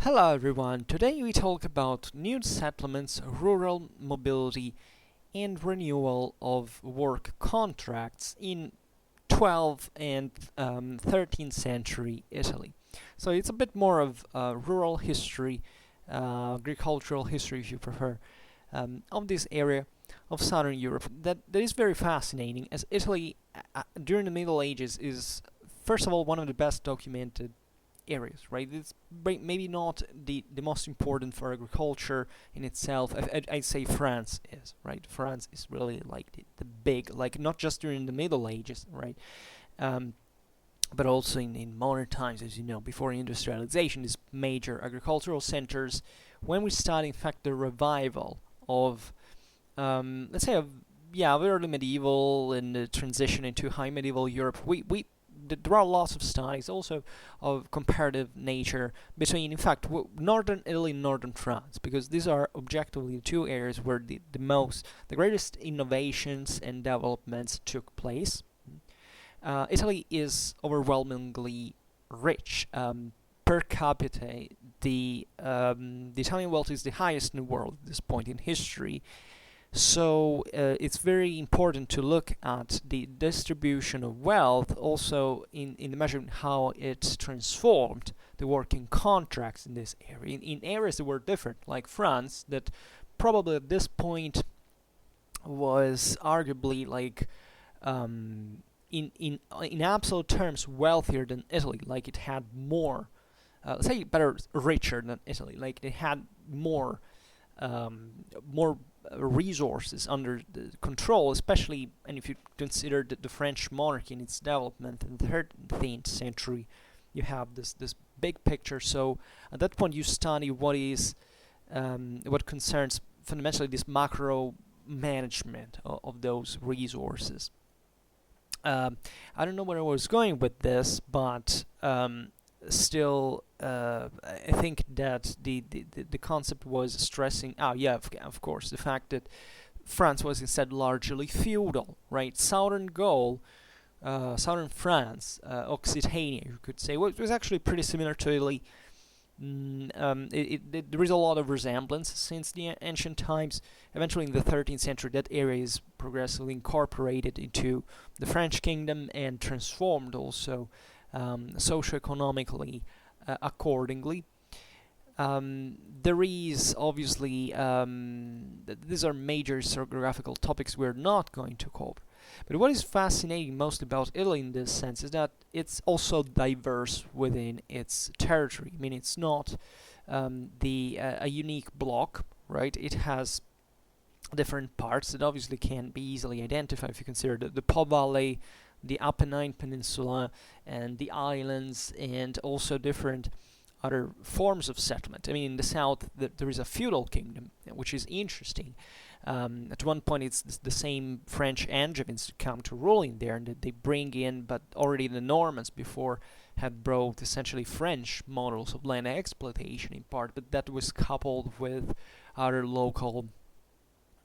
Hello everyone, today we talk about new settlements, rural mobility and renewal of work contracts in 12th and 13th century Italy. So it's a bit more of rural history, agricultural history if you prefer, of this area of southern Europe that is very fascinating, as Italy during the Middle Ages is first of all one of the best documented areas, right? It's maybe not the most important for agriculture in itself. I'd say France is, right? France is really like the big, like not just during the Middle Ages, right? Um, but also in modern times, as you know, before industrialization, these major agricultural centers. When we start, in fact, the revival of, let's say, of early medieval and the transition into high medieval Europe, there are lots of studies also of comparative nature between, in fact, northern Italy and northern France, because these are objectively the two areas where the greatest innovations and developments took place. Italy is overwhelmingly rich. Per capita, the Italian wealth is the highest in the world at this point in history. So it's very important to look at the distribution of wealth, also in the measurement how it transformed the working contracts in this area, in areas that were different, like France, that probably at this point was arguably like in absolute terms wealthier than Italy, like it had more, let's say better, richer than Italy, like it had more resources under the control, especially, and if you consider the French monarchy in its development in the 13th century, you have this big picture. So at that point, you study what concerns fundamentally this macro management of those resources. I don't know where I was going with this, but still, I think that the concept was stressing. Of course, the fact that France was instead largely feudal, right? Southern Gaul, southern France, Occitania, you could say, was actually pretty similar to Italy. There is a lot of resemblance since the ancient times. Eventually, in the 13th century, that area is progressively incorporated into the French kingdom and transformed also socioeconomically accordingly. There is obviously, these are major historiographical topics we're not going to cover. But what is fascinating most about Italy in this sense is that it's also diverse within its territory. I mean, it's not a unique block, right? It has different parts that obviously can be easily identified if you consider the Po Valley, the Apennine Peninsula, and the islands, and also different other forms of settlement. I mean, in the south, there is a feudal kingdom, which is interesting. At one point, it's the same French Angevins come to rule in there, and they bring in, but already the Normans before had brought essentially French models of land exploitation in part, but that was coupled with other local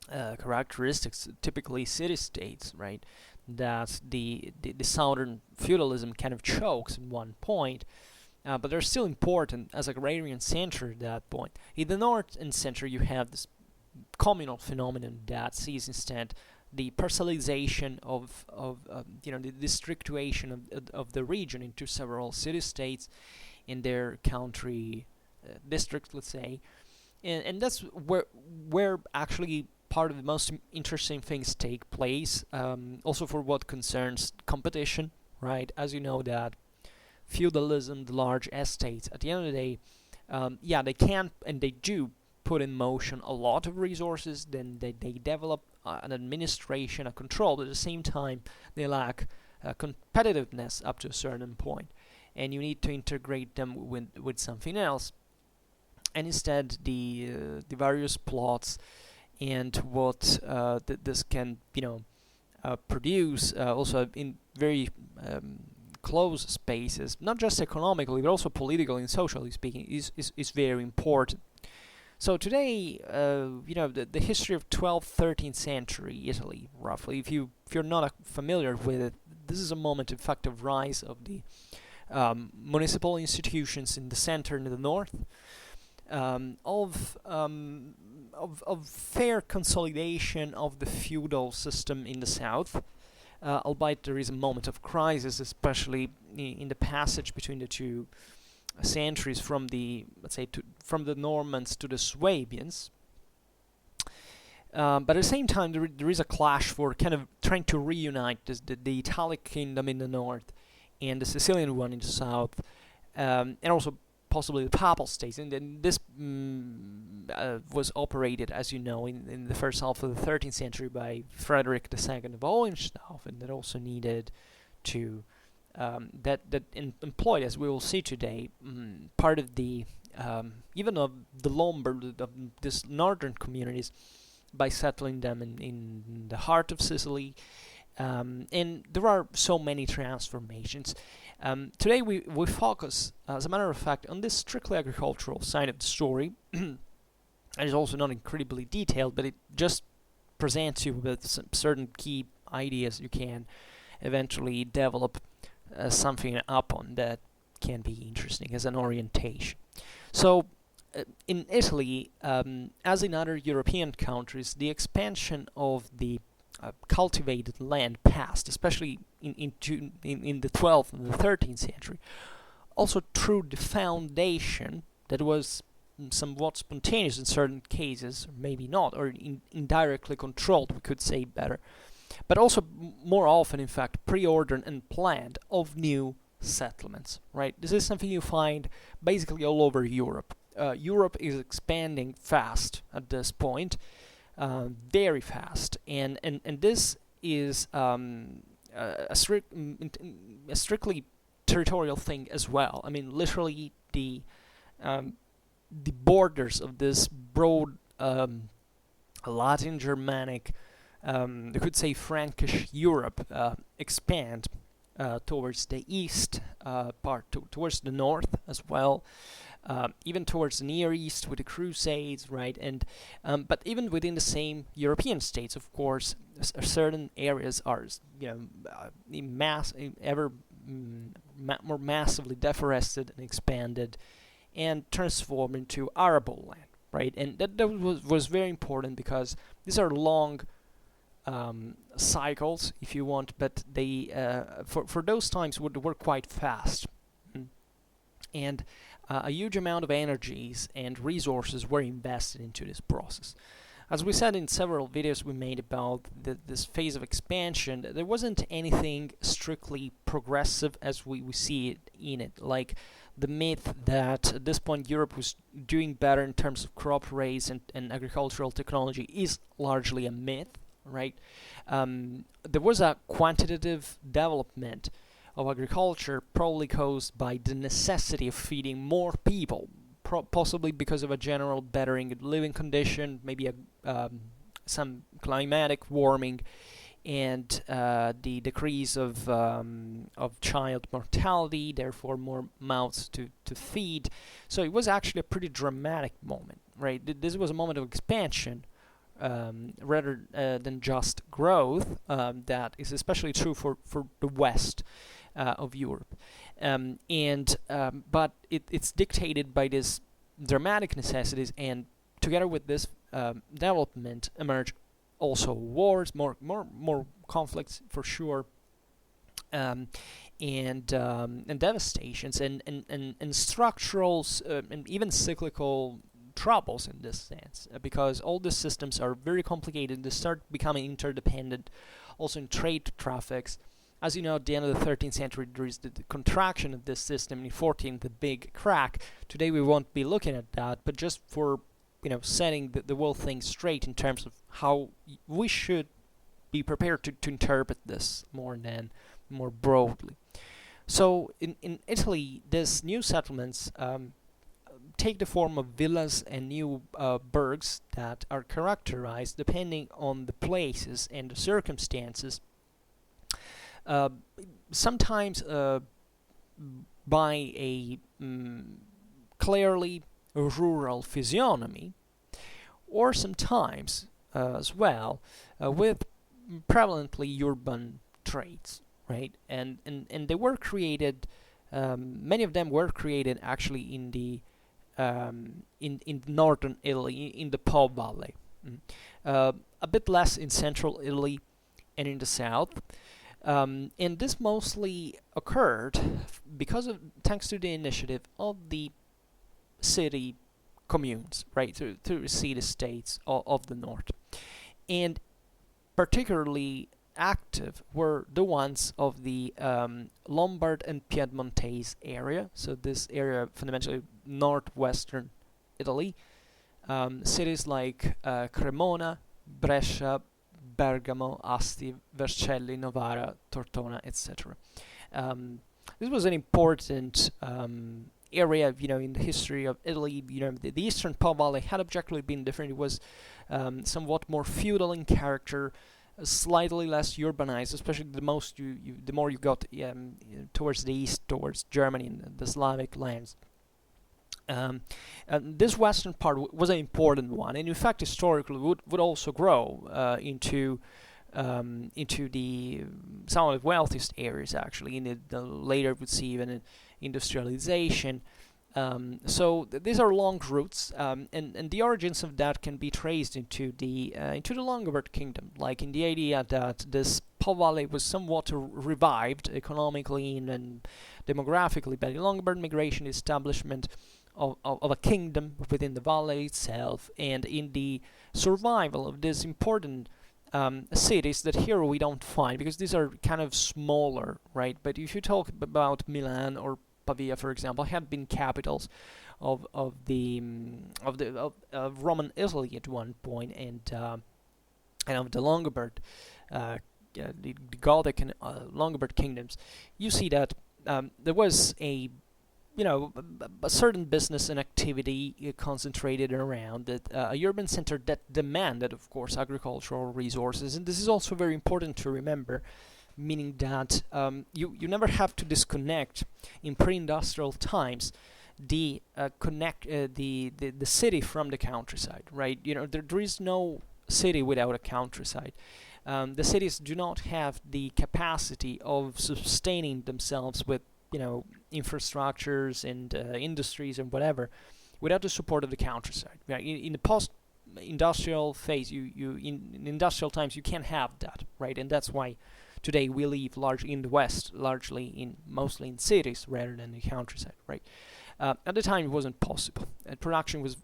characteristics, typically city-states, right? That the southern feudalism kind of chokes at one point, but they're still important as agrarian center at that point. In the north and center, you have this communal phenomenon that sees instead the parcelization of the districtuation of the region into several city-states in their country districts, let's say, and that's where actually part of the most interesting things take place. Also for what concerns competition, right? As you know that feudalism, the large estates, at the end of the day, they can and they do put in motion a lot of resources, then they develop an administration, a control, but at the same time they lack competitiveness up to a certain point, and you need to integrate them with something else. And instead the various plots and what this can produce also in very close spaces, not just economically but also politically and socially speaking, is very important. So today, the history of 12th, 13th century Italy, roughly, if you're not familiar with it, this is a moment, in fact, of rise of the municipal institutions in the center and in the north, of fair consolidation of the feudal system in the south, albeit there is a moment of crisis, especially in the passage between the two centuries from the, let's say, from the Normans to the Swabians. But at the same time, there is a clash for kind of trying to reunite the Italic kingdom in the north and the Sicilian one in the south, and also possibly the Papal States. And then this was operated, as you know, in the first half of the 13th century by Frederick II of Hohenstaufen, and that also needed to that employed, as we will see today, part of the even of the Lombard, of these northern communities, by settling them in the heart of Sicily. And there are so many transformations. Today we focus, as a matter of fact, on this strictly agricultural side of the story. And it's also not incredibly detailed, but it just presents you with some certain key ideas you can eventually develop something upon that can be interesting as an orientation. So, in Italy, as in other European countries, the expansion of the cultivated land passed, especially in the 12th and the 13th century, also through the foundation that was somewhat spontaneous in certain cases, or maybe not, or indirectly controlled, we could say better, but also more often, in fact, pre-ordered and planned of new settlements, right? This is something you find basically all over Europe. Europe is expanding fast at this point, very fast, and this is a strictly territorial thing as well. I mean, literally the borders of this broad Latin Germanic, you could say Frankish Europe, expand towards the east part, towards the north as well. Even towards the Near East with the Crusades, right? And but even within the same European states, of course, certain areas are, more massively deforested and expanded and transformed into arable land, right? And that was very important because these are long cycles, if you want, but they for those times were quite fast, and a huge amount of energies and resources were invested into this process. As we said in several videos we made about this phase of expansion, there wasn't anything strictly progressive as we see it in it. Like the myth that at this point Europe was doing better in terms of crop rates and agricultural technology is largely a myth, right? There was a quantitative development of agriculture, probably caused by the necessity of feeding more people, possibly because of a general bettering of living condition, maybe some climatic warming, and the decrease of child mortality, therefore more mouths to feed. So it was actually a pretty dramatic moment, right? This was a moment of expansion rather than just growth. That is especially true for the West of Europe, but it's dictated by these dramatic necessities, and together with this development emerge also wars, more conflicts for sure, and devastations and structural and even cyclical troubles in this sense, because all these systems are very complicated. They start becoming interdependent, also in trade traffics. As you know, at the end of the 13th century, there is the contraction of this system. In 14th, the big crack. Today, we won't be looking at that, but just for setting the whole thing straight in terms of how we should be prepared to interpret this more broadly. So, in Italy, these new settlements take the form of villas and new burgs that are characterized, depending on the places and the circumstances, sometimes by a clearly rural physiognomy, or sometimes as well with prevalently urban traits, right? And they were created, many of them were created actually in the in northern Italy, in the Po Valley. A bit less in central Italy and in the south. And this mostly occurred thanks to the initiative of the city communes, right, to city states of the north. And particularly active were the ones of the Lombard and Piedmontese area. So this area, fundamentally northwestern Italy, cities like Cremona, Brescia, Bergamo, Asti, Vercelli, Novara, Tortona, etc. This was an important area, in the history of Italy. The Eastern Po Valley had objectively been different. It was somewhat more feudal in character, slightly less urbanized, especially the more you got towards the east, towards Germany and the Slavic lands. And this western part was an important one, and in fact historically would also grow into the some of the wealthiest areas, actually. Later would see even industrialization. So these are long routes, and the origins of that can be traced into the Longobards kingdom, like in the idea that this Po Valley was somewhat revived economically and demographically by the Longobards migration, establishment of a kingdom within the valley itself, and in the survival of these important cities that here we don't find, because these are kind of smaller, right? But if you talk about Milan or Pavia, for example, had been capitals of Roman Italy at one point, and of the Longobard, the Gothic and Longobard kingdoms. You see that there was a certain business and activity concentrated around it, a urban center that demanded, of course, agricultural resources. And this is also very important to remember, meaning that you never have to disconnect in pre-industrial times the city from the countryside, right? There is no city without a countryside. The cities do not have the capacity of sustaining themselves with infrastructures and industries and whatever without the support of the countryside. Right? In the post-industrial phase, in industrial times, you can't have that, right? And that's why today we live in the West, mostly in cities rather than the countryside, right? At the time, it wasn't possible. Production was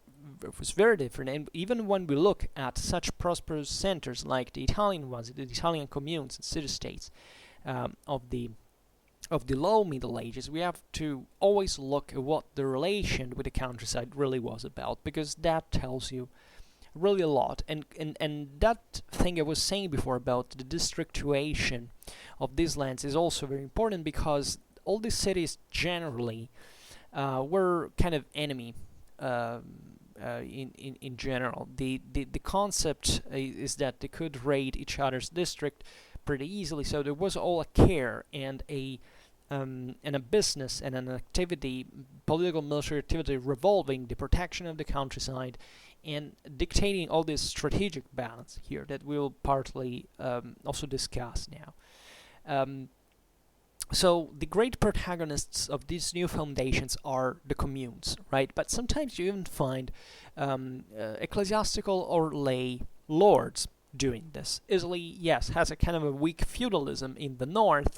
very different, and even when we look at such prosperous centers like the Italian ones, the Italian communes and city-states of the low Middle Ages, we have to always look at what the relation with the countryside really was about, because that tells you really a lot. And that thing I was saying before about the districtuation of these lands is also very important, because all these cities generally were kind of enemy in general. The concept is that they could raid each other's district pretty easily, so there was all a care and a business and an activity, political military activity, revolving the protection of the countryside and dictating all this strategic balance here that we'll partly also discuss now. So the great protagonists of these new foundations are the communes, right? But sometimes you even find ecclesiastical or lay lords doing this. Italy, yes, has a kind of a weak feudalism in the north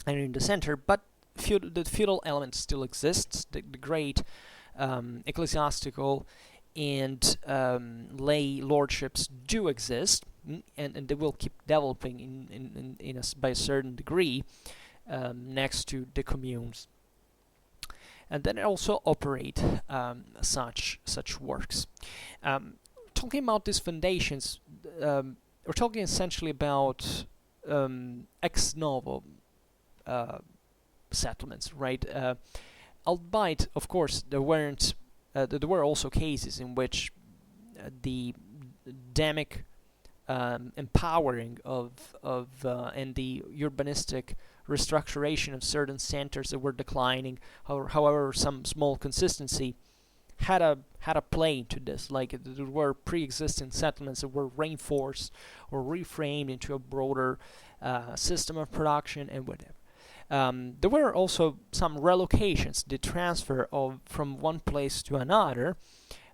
and in the center, but the feudal element still exists. The great ecclesiastical and lay lordships do exist, and they will keep developing by a certain degree next to the communes. And then also operate such works. Talking about these foundations, we're talking essentially about ex novo settlements, right? Albeit, of course, there were also cases in which the demic empowering of and the urbanistic restructuration of certain centers that were declining, however, some small consistency had a play into this. Like there were pre-existing settlements that were reinforced or reframed into a broader system of production and whatever. There were also some relocations, the transfer from one place to another,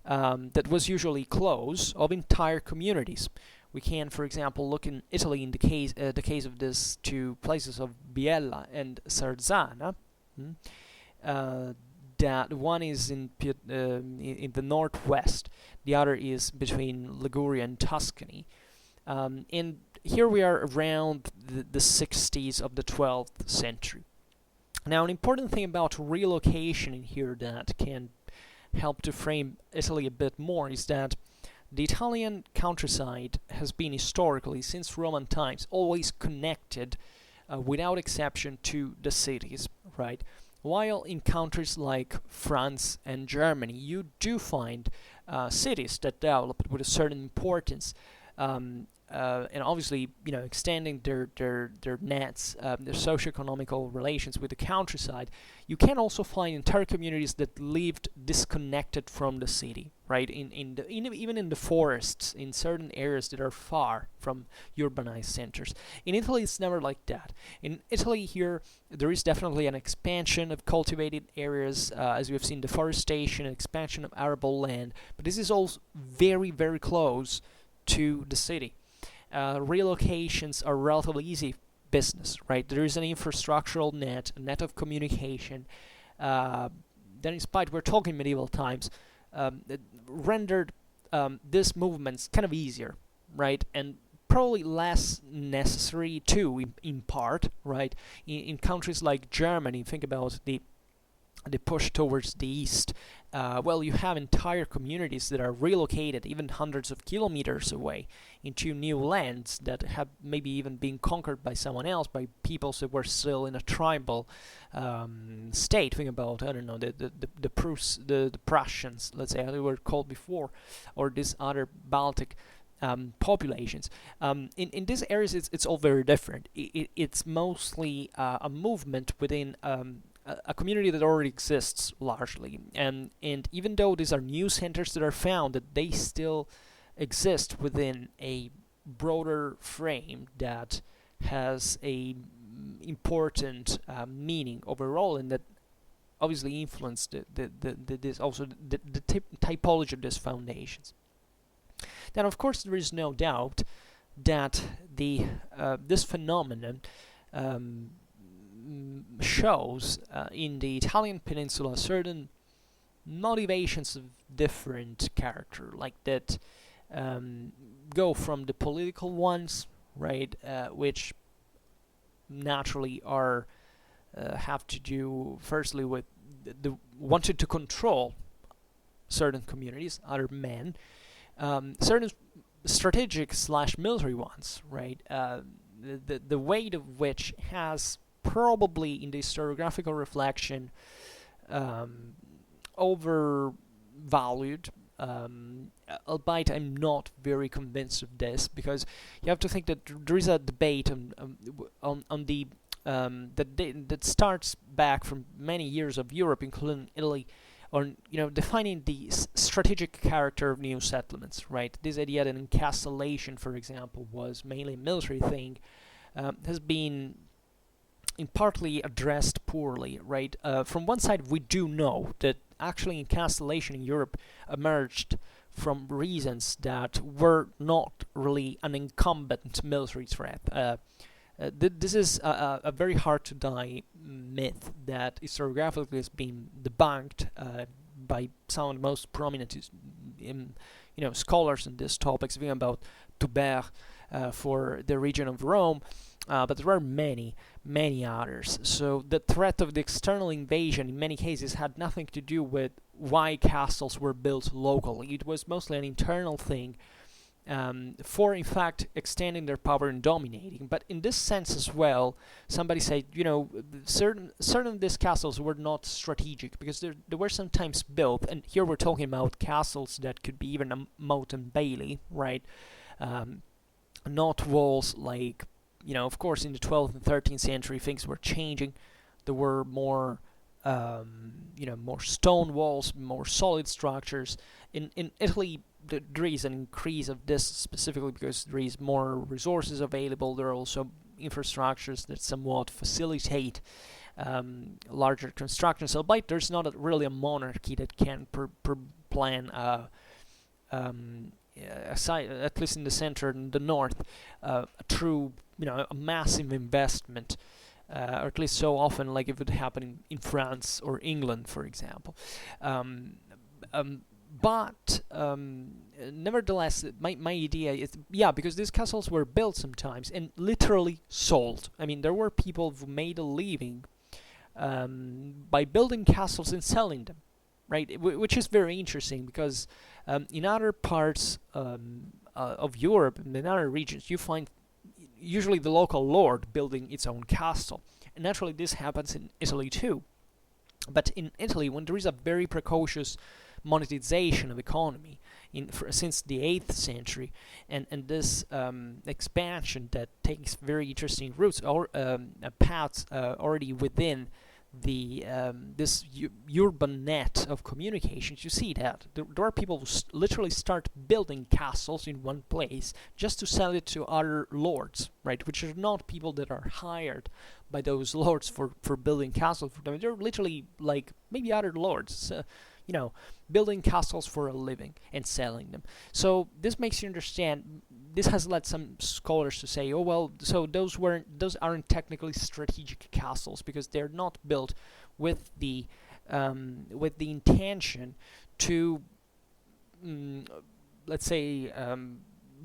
that was usually close, of entire communities. We can, for example, look in Italy in the case of these two places of Biella and Sarzana. That one is in the northwest, the other is between Liguria and Tuscany. And here we are around the 60s of the 12th century. Now, an important thing about relocation in here that can help to frame Italy a bit more is that the Italian countryside has been historically, since Roman times, always connected, without exception, to the cities, right? While in countries like France and Germany, you do find cities that developed with a certain importance, and obviously, extending their nets, their socio-economical relations with the countryside. You can also find entire communities that lived disconnected from the city, right? Even in the forests, in certain areas that are far from urbanized centers. In Italy, it's never like that. In Italy, here there is definitely an expansion of cultivated areas, as we have seen, deforestation, expansion of arable land, but this is all very, very close to the city. Relocations are relatively easy business, right? There is an infrastructural net, a net of communication, that in spite, we're talking medieval times, it rendered these movements kind of easier, right? And probably less necessary too, in part, right? In countries like Germany, think about the push towards the east. Well, you have entire communities that are relocated even hundreds of kilometers away into new lands that have maybe even been conquered by someone else, by peoples that were still in a tribal state. Think about, I don't know, the Prussians, let's say, how they were called before, or these other Baltic populations. In these areas, it's all very different. It's mostly a movement within a community that already exists largely, and even though these are new centers that are found, that they still exist within a broader frame that has a important meaning overall, and that obviously influenced this also the typology of these foundations. Then, of course, there is no doubt that this phenomenon shows in the Italian peninsula certain motivations of different character, like that go from the political ones, right, which naturally are have to do firstly with the wanted to control certain communities, other men, certain strategic / military ones, right, the weight of which has probably in the historiographical reflection overvalued, albeit I'm not very convinced of this, because you have to think that there is a debate on the that starts back from many years of Europe, including Italy, on defining the strategic character of new settlements, right? This idea that encapsulation, for example, was mainly a military thing, has been in partly addressed poorly, right? From one side, we do know that actually encapsulation in Europe emerged from reasons that were not really an incumbent military threat. This is a very hard to die myth that historiographically has been debunked by some of the most prominent scholars in these topics, even about Toubert for the region of Rome. But there are many others. So the threat of the external invasion in many cases had nothing to do with why castles were built locally. It was mostly an internal thing for, in fact, extending their power and dominating. But in this sense as well, somebody said, certain of these castles were not strategic because they were sometimes built, and here we're talking about castles that could be even a moat and bailey, right? Not walls like, of course, in the 12th and 13th century, things were changing. There were more, more stone walls, more solid structures. In Italy, there is an increase of this specifically because there is more resources available. There are also infrastructures that somewhat facilitate larger constructions, albeit there's not really a monarchy that can plan at least in the center and the north, a true, a massive investment, or at least so often, like if it happened in France or England, for example. But nevertheless, my idea is, because these castles were built sometimes and literally sold. I mean, there were people who made a living by building castles and selling them, right? Which is very interesting, because in other parts of Europe and in other regions, you find usually the local lord building its own castle. And naturally, this happens in Italy too. But in Italy, when there is a very precocious monetization of economy since the 8th century, and this expansion that takes very interesting routes or paths already within the this urban net of communications, you see that there are people who literally start building castles in one place just to sell it to other lords, right? Which are not people that are hired by those lords for building castles for them. They're literally like maybe other lords, building castles for a living and selling them. So this makes you understand. This has led some scholars to say, oh well, so those aren't technically strategic castles, because they're not built with the intention to, let's say,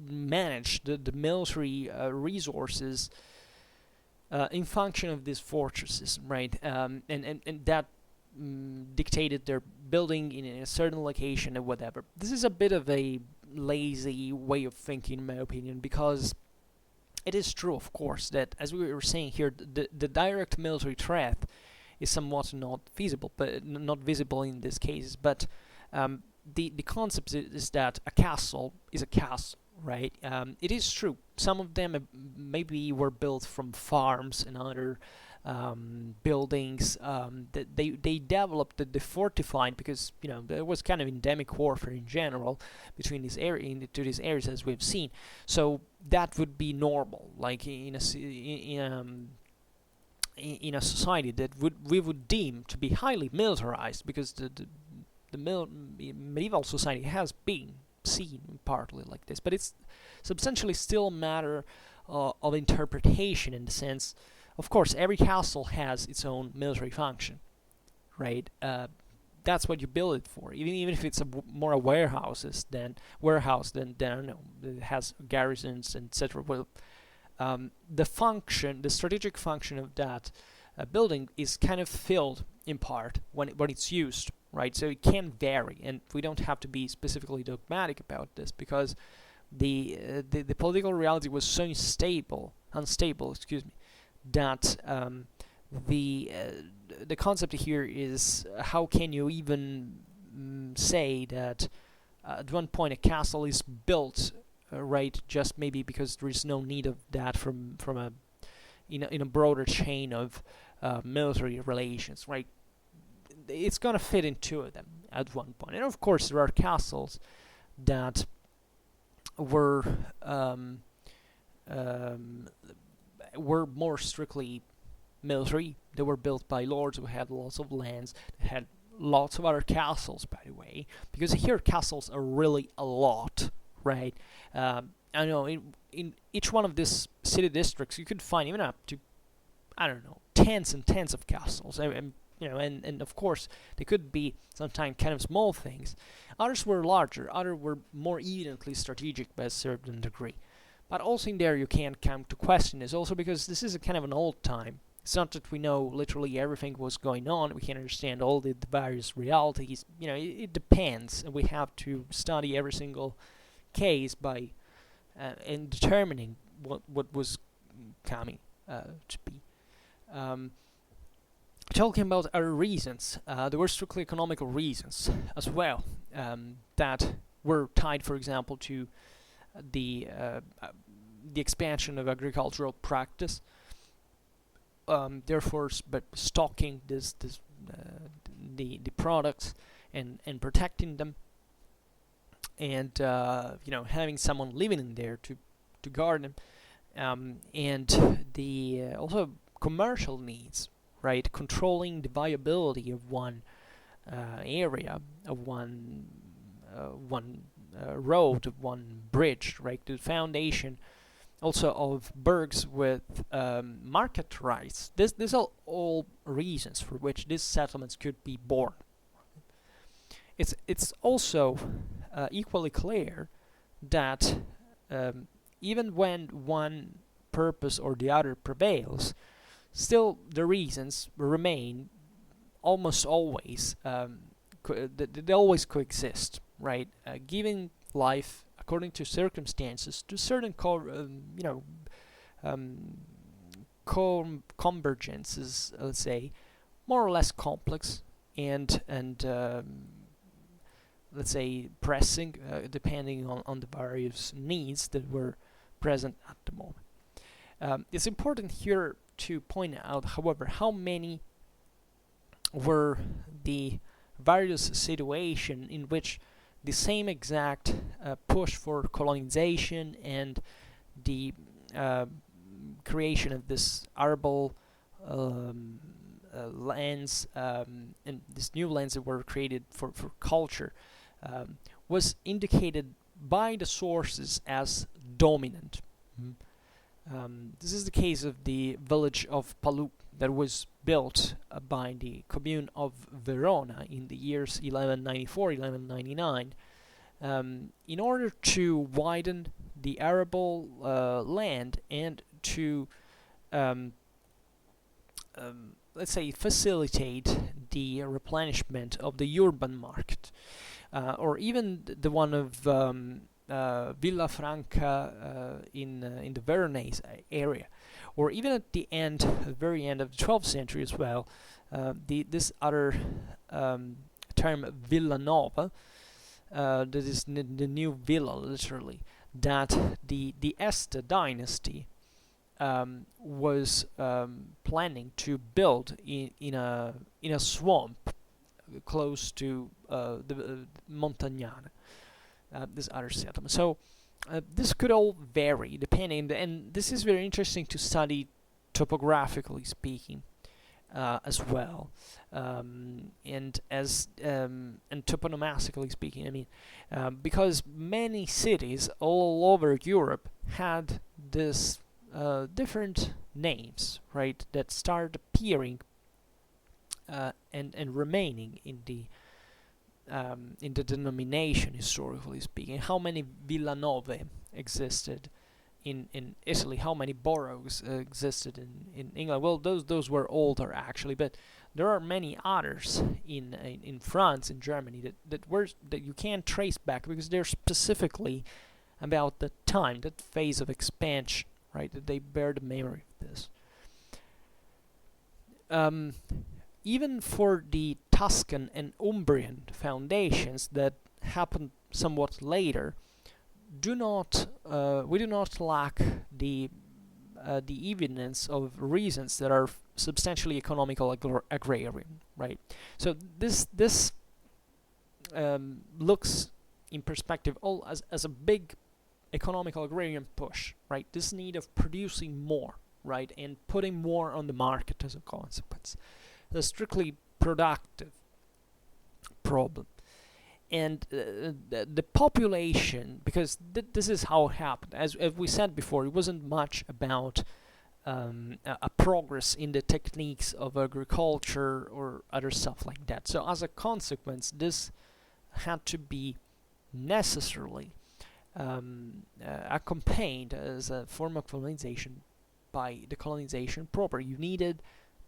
manage the military resources in function of these fortresses, right? And that dictated their building in a certain location or whatever. This is a bit of a lazy way of thinking, in my opinion, because it is true, of course, that as we were saying here, the direct military threat is somewhat not feasible, but not visible in this case. But the concept is that a castle is a castle, right? It is true. Some of them maybe were built from farms and other buildings that they developed, they fortified, because there was kind of endemic warfare in general between these areas, as we've seen. So that would be normal, like in a society that we would deem to be highly militarized, because the medieval society has been seen partly like this, but it's substantially still a matter of interpretation, in the sense. Of course, every castle has its own military function, right? That's what you build it for. Even if it's more a warehouse than I don't know, it has garrisons, etc. Well, the strategic function of that building is kind of filled in part when it's used, right? So it can vary, and we don't have to be specifically dogmatic about this, because the political reality was so unstable, that the concept here is, how can you even say that at one point a castle is built, right, just maybe because there is no need of that from a broader chain of military relations, right? It's gonna fit in two of them at one point. And of course there are castles that were more strictly military. They were built by lords who had lots of lands, that had lots of other castles, by the way, because here castles are really a lot, right? I know in each one of these city districts you could find even up to, I don't know, tens and tens of castles, and of course they could be sometimes kind of small things. Others were larger, others were more evidently strategic by a certain degree. But also in there you can't come to question this, also because this is a kind of an old time. It's not that we know literally everything was going on, we can understand all the various realities. It depends, and we have to study every single case by in determining what was coming to be. Talking about other reasons, there were strictly economical reasons as well, that were tied, for example, to the expansion of agricultural practice, therefore but stocking the products and protecting them, and having someone living in there to guard them, and the also commercial needs, right? Controlling the viability of one area, of one road, of one bridge, right? The foundation also of burghs with market rights. These are all reasons for which these settlements could be born. It's also equally clear that even when one purpose or the other prevails, still the reasons remain almost always they always coexist, right? Giving life according to circumstances to certain convergences, let's say, more or less complex and let's say pressing, depending on the various needs that were present at the moment. It's important here to point out, however, how many were the various situations in which the same exact push for colonization and the creation of this arable lands and these new lands that were created for culture was indicated by the sources as dominant. This is the case of the village of Palu that was built by the commune of Verona in the years 1194-1199 in order to widen the arable land and to let's say facilitate the replenishment of the urban market, or even the one of Villafranca in the Veronese area, or even at the very end of the 12th century as well. This other term Villanova, that is the new villa, literally, that the Este dynasty was planning to build in a swamp close to the Montagnana, this other settlement. So this could all vary depending, and this is very interesting to study topographically speaking as well, and toponomastically speaking. I mean, because many cities all over Europe had this different names, right, that start appearing and remaining in the denomination, historically speaking. How many Villanove existed in Italy? How many boroughs existed in England? Well, those were older actually, but there are many others in France, in Germany, that you can't trace back because they're specifically about the time, that phase of expansion, right? That they bear the memory of this. Even for the Tuscan and Umbrian foundations that happened somewhat later, we do not lack the evidence of reasons that are substantially economical agrarian, right? So this looks in perspective all as a big economical agrarian push, right? This need of producing more, right, and putting more on the market as a consequence. The strictly productive problem. And the population, because this is how it happened, as we said before, it wasn't much about a progress in the techniques of agriculture or other stuff like that. So as a consequence, this had to be necessarily accompanied as a form of colonization by the colonization proper. You needed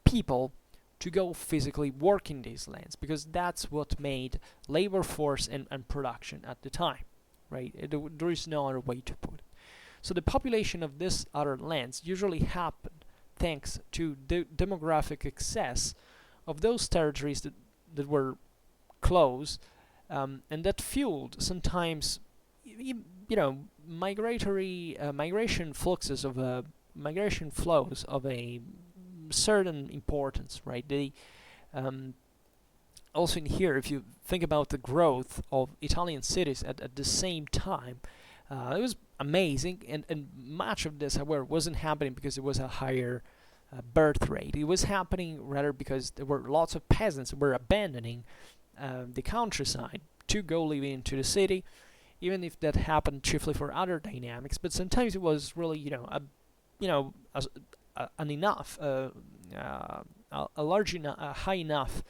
people to go physically work in these lands, because that's what made labor force and production at the time, right? There is no other way to put it. So the population of these other lands usually happened thanks to the demographic excess of those territories that were close, and that fueled sometimes, migration flows of a certain importance, right? They also in here, if you think about the growth of Italian cities at the same time, It was amazing, and much of this, however, wasn't happening because there was a higher birth rate. It was happening rather because there were lots of peasants who were abandoning the countryside to go live into the city, even if that happened chiefly for other dynamics. But sometimes it was really, an enough, a large enough, a high enough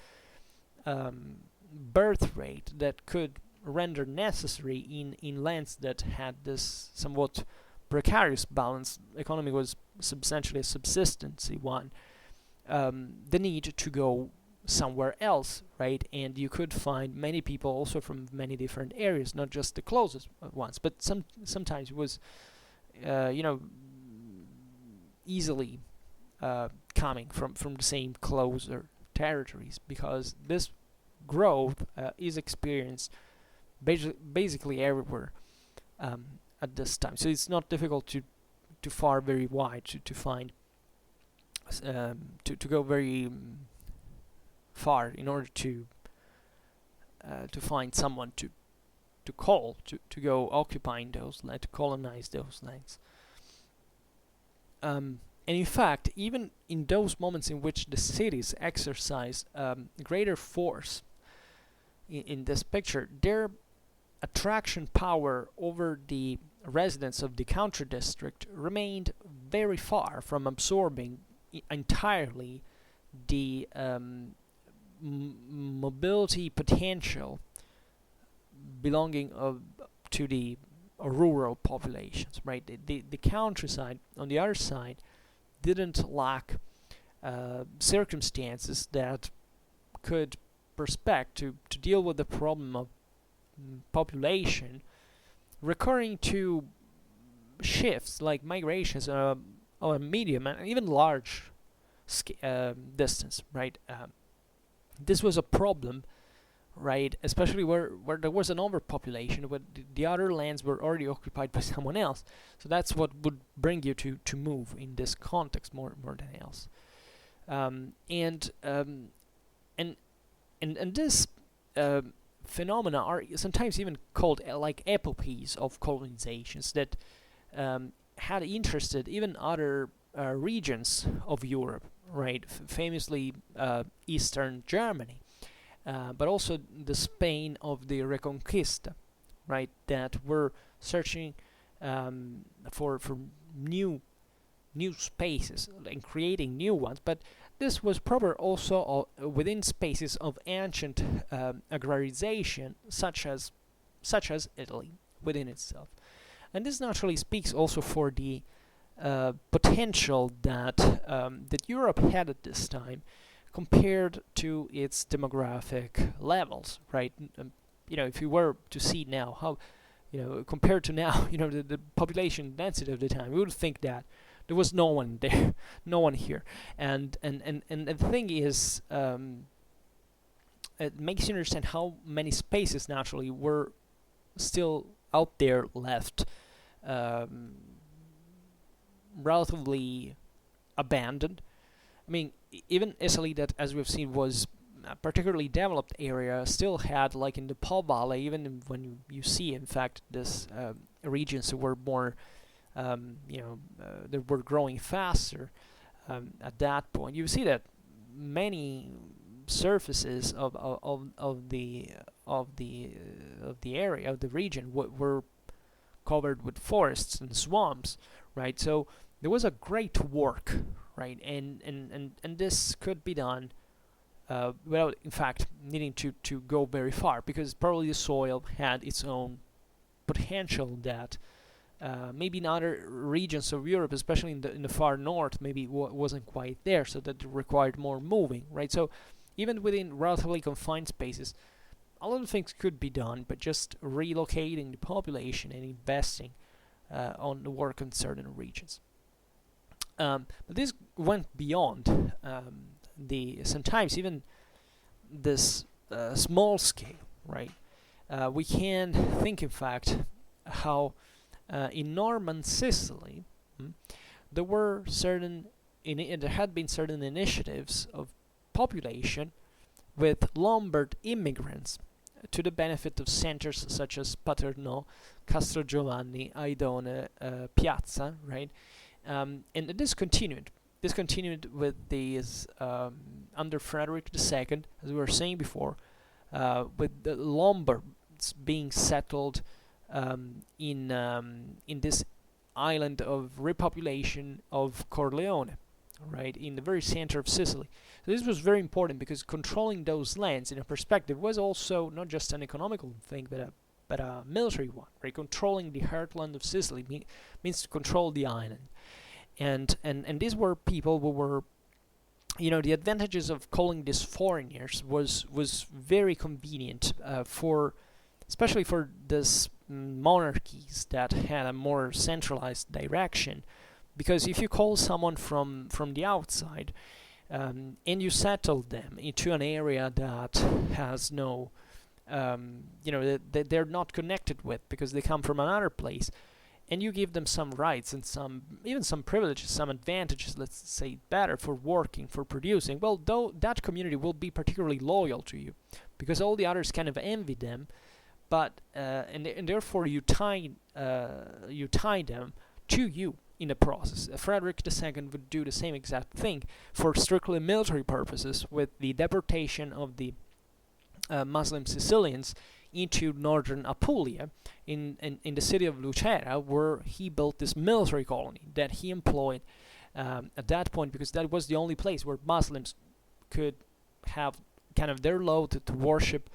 birth rate that could render necessary in lands that had this somewhat precarious balance. Economy was substantially a subsistency one. The need to go somewhere else, right? And you could find many people also from many different areas, not just the closest ones, but sometimes it was, easily coming from the same closer territories, because this growth is experienced basically everywhere at this time. So it's not difficult to far very wide to find to go very far in order to find someone to call to go occupying those lands, to colonize those lands. And in fact, even in those moments in which the cities exercise greater force in this picture, their attraction power over the residents of the country district remained very far from absorbing entirely the mobility potential belonging to the rural populations, right? The countryside, on the other side, didn't lack circumstances that could perspect to deal with the problem of population recurring to shifts like migrations of a medium and even large distance, right? This was a problem, right? Especially where there was an overpopulation, where the other lands were already occupied by someone else. So that's what would bring you to move in this context more than else. And this phenomena are sometimes even called like epopees of colonizations that had interested even other regions of Europe, right? Famously Eastern Germany, but also the Spain of the Reconquista, right? That were searching for new spaces and creating new ones, but this was proper also within spaces of ancient agrarization, such as Italy within itself. And this naturally speaks also for the potential that that Europe had at this time compared to its demographic levels, right? If you were to see now how, compared to now, the population density of the time, we would think that there was no one there, no one here, and the thing is, it makes you understand how many spaces naturally were still out there left, relatively abandoned. I mean, even Italy, that as we've seen was a particularly developed area, still had, like in the Po Valley, even when you see, in fact, this regions that were more that were growing faster at that point. You see that many surfaces of the area of the region were covered with forests and swamps, right? So there was a great work, right? And this could be done without, in fact, needing to go very far, because probably the soil had its own potential that maybe in other regions of Europe, especially in the far north, maybe wasn't quite there, so that it required more moving, right? So even within relatively confined spaces, a lot of things could be done, but just relocating the population and investing on the work in certain regions. But this went beyond sometimes even this small scale, right? We can think, in fact, how in Norman Sicily, there had been certain initiatives of population with Lombard immigrants to the benefit of centers such as Paternò, Castro Giovanni, Aidone, Piazza, right? And this continued. This continued with these under Frederick II, as we were saying before, with the Lombards being settled in this island of repopulation of Corleone, right, in the very center of Sicily. So this was very important because controlling those lands in a perspective was also not just an economical thing, but a military one, right? Controlling the heartland of Sicily means to control the island, and these were people who were, the advantages of calling these foreigners was very convenient especially for these monarchies that had a more centralized direction, because if you call someone from the outside and you settle them into an area that has no that they're not connected with because they come from another place, and you give them some rights and even some privileges, some advantages, let's say better, for working, for producing, well, though that community will be particularly loyal to you because all the others kind of envy them, but and therefore you tie them to you in the process. Frederick II would do the same exact thing for strictly military purposes with the deportation of the Muslim Sicilians into northern Apulia in the city of Lucera, where he built this military colony that he employed at that point, because that was the only place where Muslims could have kind of their load to worship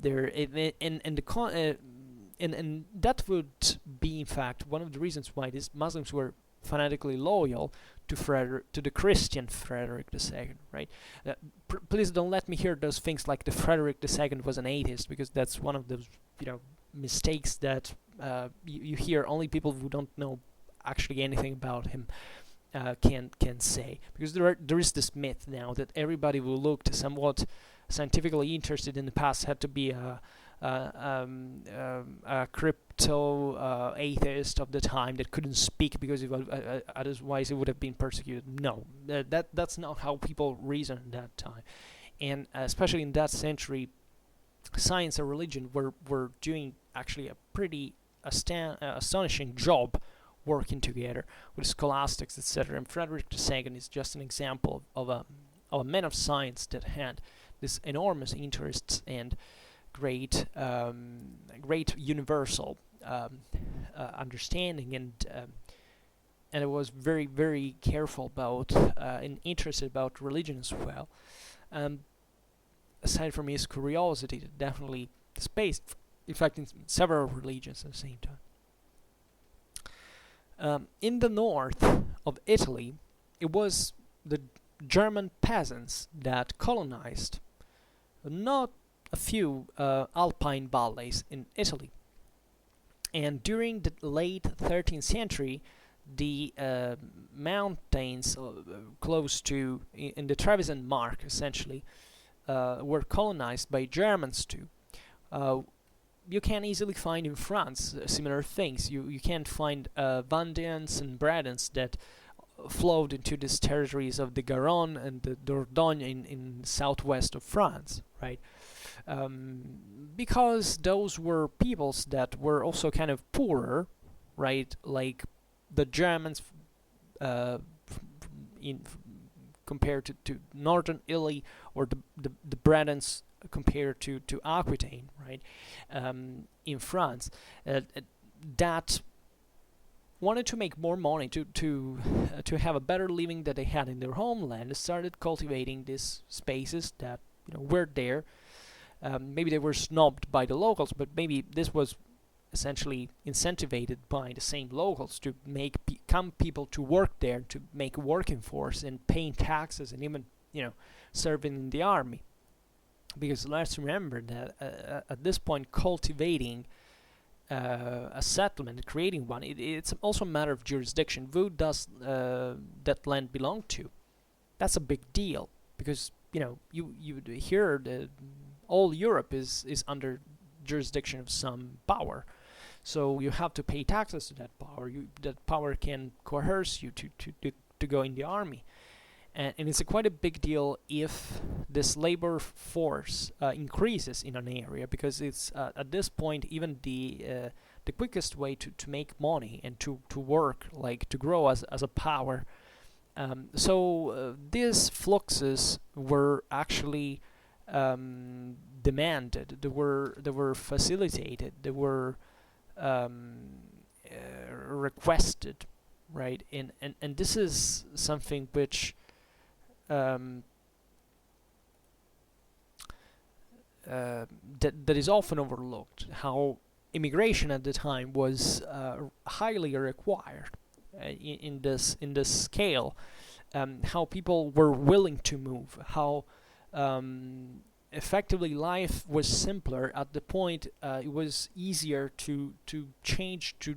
their and that would be in fact one of the reasons why these Muslims were fanatically loyal to the Christian Frederick II, right? Please don't let me hear those things like the Frederick II was an atheist, because that's one of those mistakes that you hear only people who don't know actually anything about him can say, because there is this myth now that everybody who looked somewhat scientifically interested in the past had to be a crypto atheist of the time that couldn't speak because otherwise he would have been persecuted. No, that's not how people reasoned at that time, and especially in that century, science and religion were doing actually a pretty astonishing job working together with scholastics, etc. And Frederick II is just an example of a man of science that had this enormous interests and great universal understanding, and it was very, very careful about and interested about religion as well. Aside from his curiosity, that definitely spaced, in fact, in several religions at the same time. In the north of Italy, it was the German peasants that colonized not a few alpine valleys in Italy. And during the late 13th century, the mountains close to, in the Trevisan Mark, essentially, were colonized by Germans too. You can easily find in France similar things. You can't find Vendéens and Bretons that flowed into these territories of the Garonne and the Dordogne in southwest of France, right? Because those were peoples that were also kind of poorer, right? Like the Germans compared to northern Italy, or the Bretons compared to Aquitaine, right? In France, that wanted to make more money to have a better living that they had in their homeland, started cultivating these spaces that were there. Maybe they were snubbed by the locals, but maybe this was essentially incentivized by the same locals to make come people to work there, to make a working force and paying taxes and even serving in the army. Because let's remember that at this point, cultivating a settlement, creating one, it's also a matter of jurisdiction. Who does that land belong to? That's a big deal, because you hear that all Europe is under jurisdiction of some power, so you have to pay taxes to that power. That power can coerce you to go in the army, And it's quite a big deal if this labor force increases in an area, because it's at this point even the quickest way to make money and to work, like to grow as a power. So these fluxes were actually demanded, they were facilitated, they were requested, right? And this is something which that is often overlooked, how immigration at the time was highly required in this scale, how people were willing to move, how effectively life was simpler at the point. It was easier to change to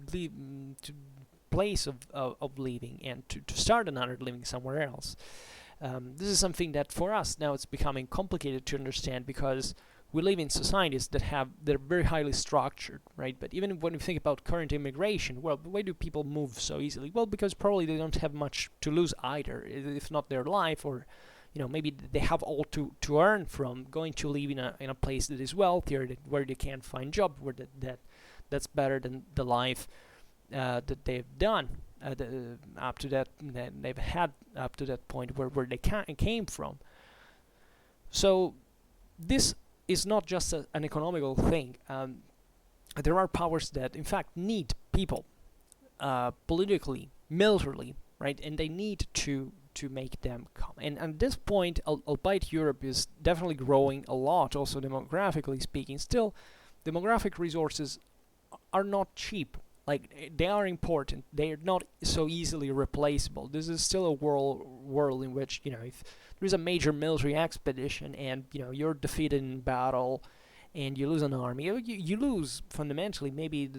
place of living and to start another living somewhere else. This is something that for us now it's becoming complicated to understand, because we live in societies they're very highly structured, right? But even when we think about current immigration, well, why do people move so easily? Well, because probably they don't have much to lose either, if not their life, or maybe they have all to earn from going to live in a place that is wealthier, where they can find job, where that's better than the life that they've done up to that they've had up to that point where they came from. So this is not just an economical thing. There are powers that in fact need people politically, militarily, right? And they need to make them come. And at this point, albeit Europe is definitely growing a lot, also demographically speaking, still demographic resources are not cheap. Like, they are important. They are not so easily replaceable. This is still a world in which, if there is a major military expedition and, you're defeated in battle and you lose an army, you lose fundamentally maybe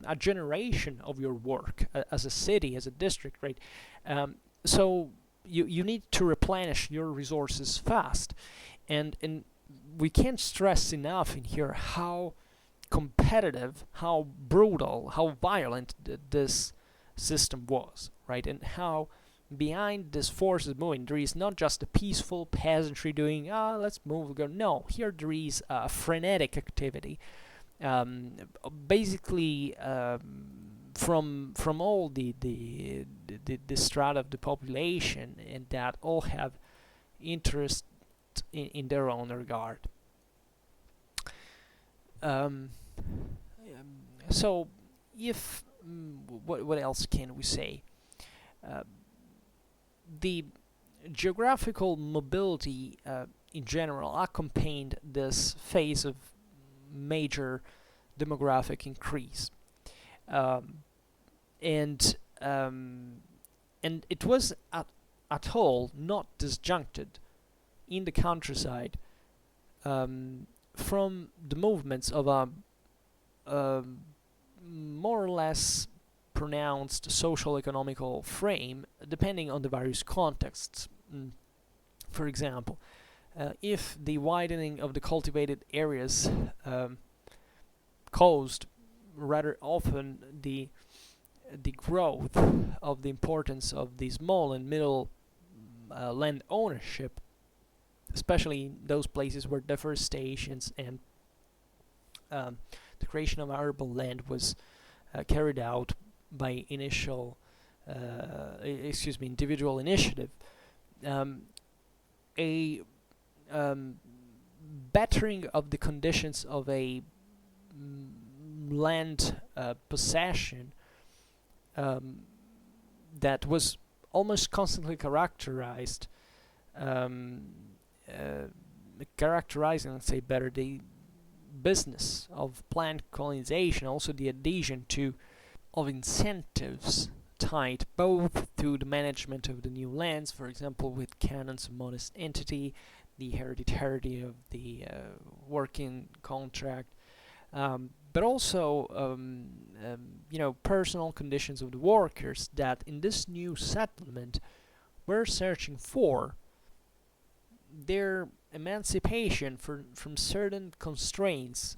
a generation of your work as a city, as a district, right? So you need to replenish your resources fast. And we can't stress enough in here how competitive, how brutal, how violent this system was, right? And how behind this forces moving, there is not just a peaceful peasantry doing, let's move, go. No, here there is a frenetic activity. Basically, from all the strata of the population, and that all have interest in their own regard. So, if what else can we say? The geographical mobility in general accompanied this phase of major demographic increase, and it was at all not disjuncted in the countryside from the movements of a more or less pronounced social economical frame, depending on the various contexts. For example, if the widening of the cultivated areas caused rather often the growth of the importance of the small and middle land ownership, especially in those places where deforestations and the creation of arable land was carried out by individual initiative. A bettering of the conditions of a land possession that was almost constantly characterizing, let's say better, the business of planned colonization, also the adhesion of incentives tied both to the management of the new lands, for example with canons of modest entity, the hereditary of the working contract, but also personal conditions of the workers that in this new settlement were searching for their emancipation from certain constraints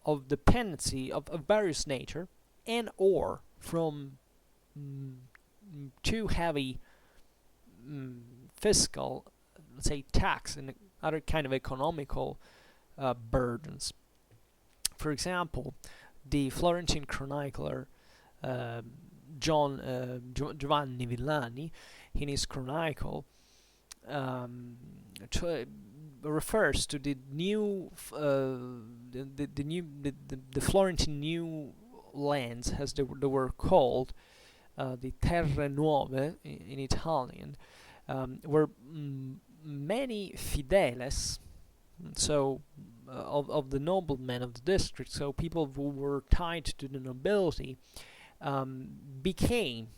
of dependency of various nature, and or from too heavy fiscal, let's say, tax and other kind of economical burdens. For example, the Florentine chronicler Giovanni Villani, in his chronicle, refers to the new the Florentine new lands, as they were called, the terre nuove in Italian, were many fideles, so of the noblemen of the district, so people who were tied to the nobility, became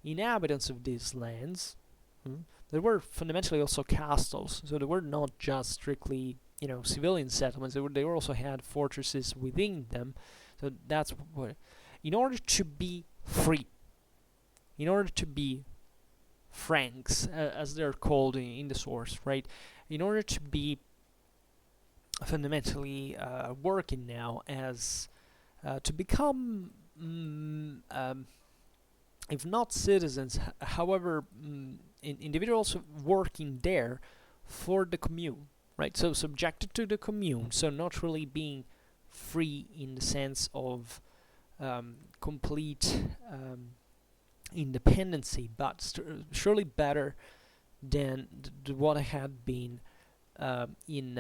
inhabitants of these lands. They were fundamentally also castles, so they were not just strictly, civilian settlements. They also had fortresses within them. So that's what, in order to be free, in order to be franks, as they're called in the source, right? In order to be fundamentally working now as to become, if not citizens, however, individuals working there for the commune, right? So subjected to the commune, so not really being free in the sense of complete independency, but surely better than what I had been in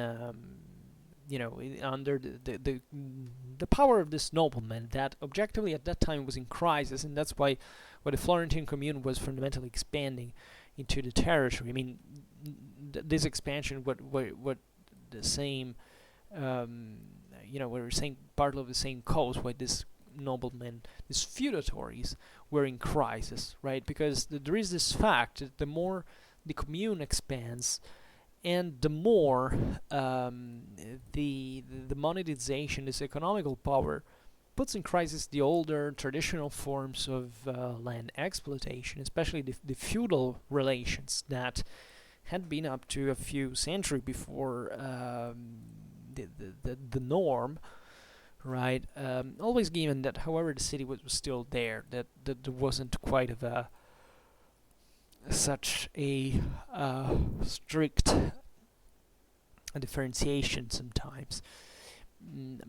under the power of this nobleman that objectively at that time was in crisis, and that's why the Florentine commune was fundamentally expanding into the territory. I mean, this expansion what the same we're saying part of the same cause why this noblemen, these feudatories, were in crisis, right? Because there is this fact that the more the commune expands, and the more the monetization, this economical power, puts in crisis the older traditional forms of land exploitation, especially the feudal relations that had been up to a few centuries before the norm, right? Always given that, however, the city was still there, that there wasn't quite of a such a strict differentiation sometimes.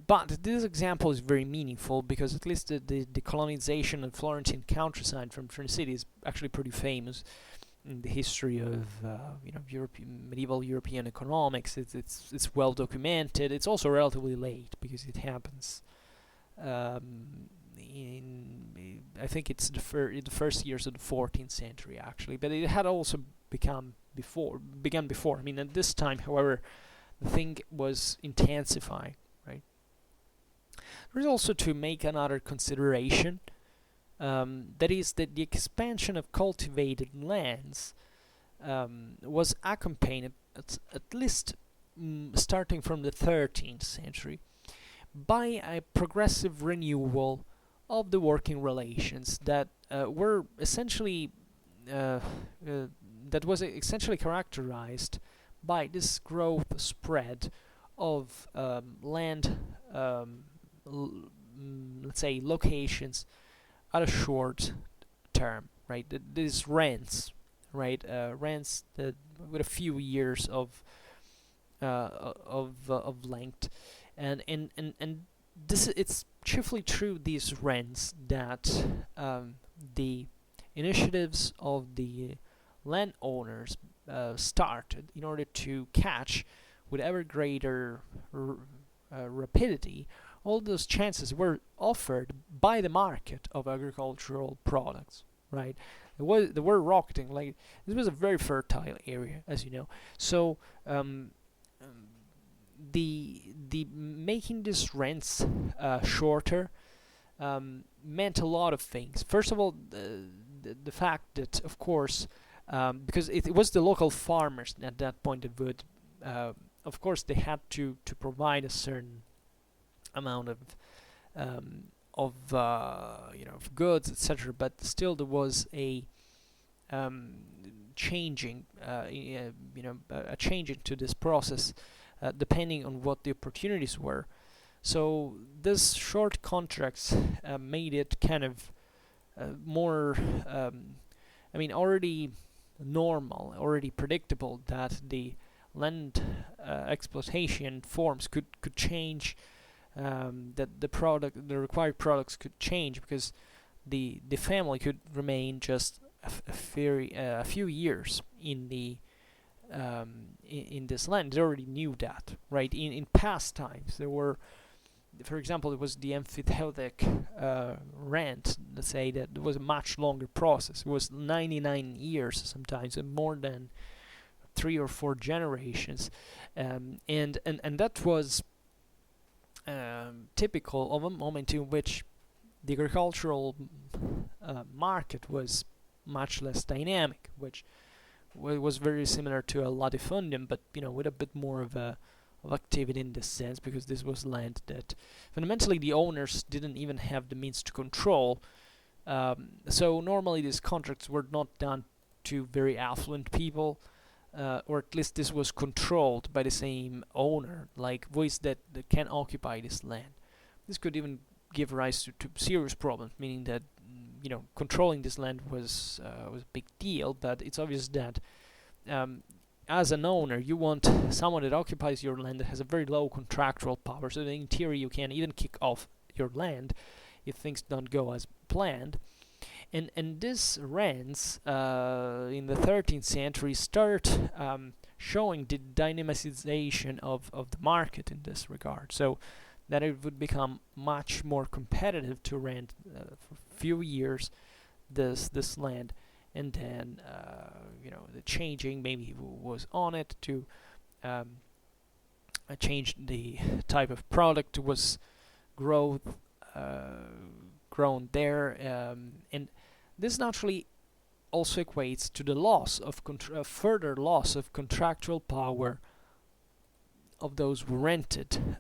But this example is very meaningful because at least the colonization of Florentine countryside from the city is actually pretty famous in the history of medieval European economics. It's well documented. It's also relatively late because it happens I think it's the first years of the 14th century actually, but it had also began before. I mean, at this time, however, the thing was intensifying, right? There is also to make another consideration, that is that the expansion of cultivated lands was accompanied, at least starting from the 13th century, by a progressive renewal of the working relations that were essentially characterized by this growth spread of land, let's say, locations at a short term, right? These rents, right? Rents that with a few years of length, and this it's chiefly through these rents that the initiatives of the landowners started in order to catch with ever greater rapidity all those chances were offered by the market of agricultural products, right? They were rocketing. Like, this was a very fertile area, as you know. So the making these rents shorter meant a lot of things. First of all, the fact that, of course, because it was the local farmers at that point that would, of course, they had to provide a certain amount of goods, etc. But still, there was a changing, a changing to this process, depending on what the opportunities were. So this short contracts made it kind of more. Already normal, already predictable that the land exploitation forms could change, that the required products could change, because the family could remain just a few years in the in this land. They already knew that, right? In past times, there were, for example, it was the emphyteutic rent. Let's say that it was a much longer process. It was 99 years sometimes, and more than 3 or 4 generations, and that was typical of a moment in which the agricultural market was much less dynamic, which was very similar to a latifundium, but with a bit more of activity in this sense, because this was land that fundamentally the owners didn't even have the means to control. So normally these contracts were not done to very affluent people, or at least this was controlled by the same owner, like voice that can occupy this land. This could even give rise to serious problems, meaning that controlling this land was a big deal. But it's obvious that as an owner, you want someone that occupies your land that has a very low contractual power, so that in theory you can even kick off your land if things don't go as planned. And these rents in the 13th century start showing the dynamicization of the market in this regard, so that it would become much more competitive to rent for a few years this land, and then the changing maybe was on it to change the type of product was grown there, and this naturally also equates to the loss of further loss of contractual power of those who rented,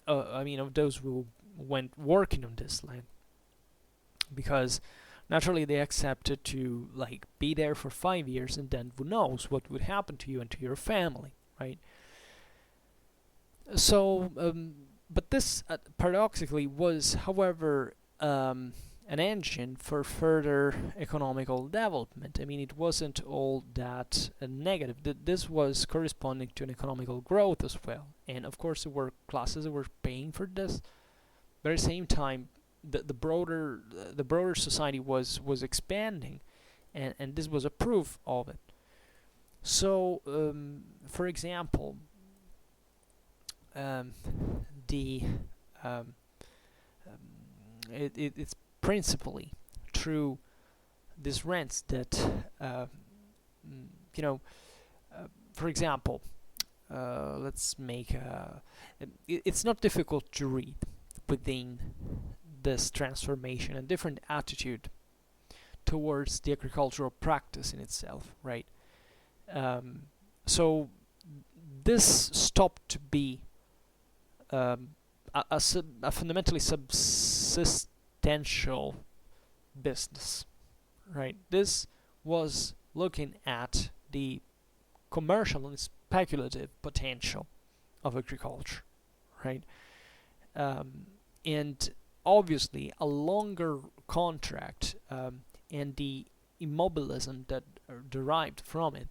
of those who went working on this land, because naturally they accepted to be there for 5 years, and then who knows what would happen to you and to your family, right? So, but this paradoxically was, however, an engine for further economical development. I mean, it wasn't all that negative. This was corresponding to an economical growth as well, and of course there were classes that were paying for this, but at the same time the broader society was expanding, and this was a proof of it. So for example, it's principally through these rents that for example, let's make it's not difficult to read within this transformation and different attitude towards the agricultural practice in itself, right? So this stopped to be a fundamentally subsistential business, right? This was looking at the commercial and speculative potential of agriculture, right? And obviously a longer contract and the immobilism that derived from it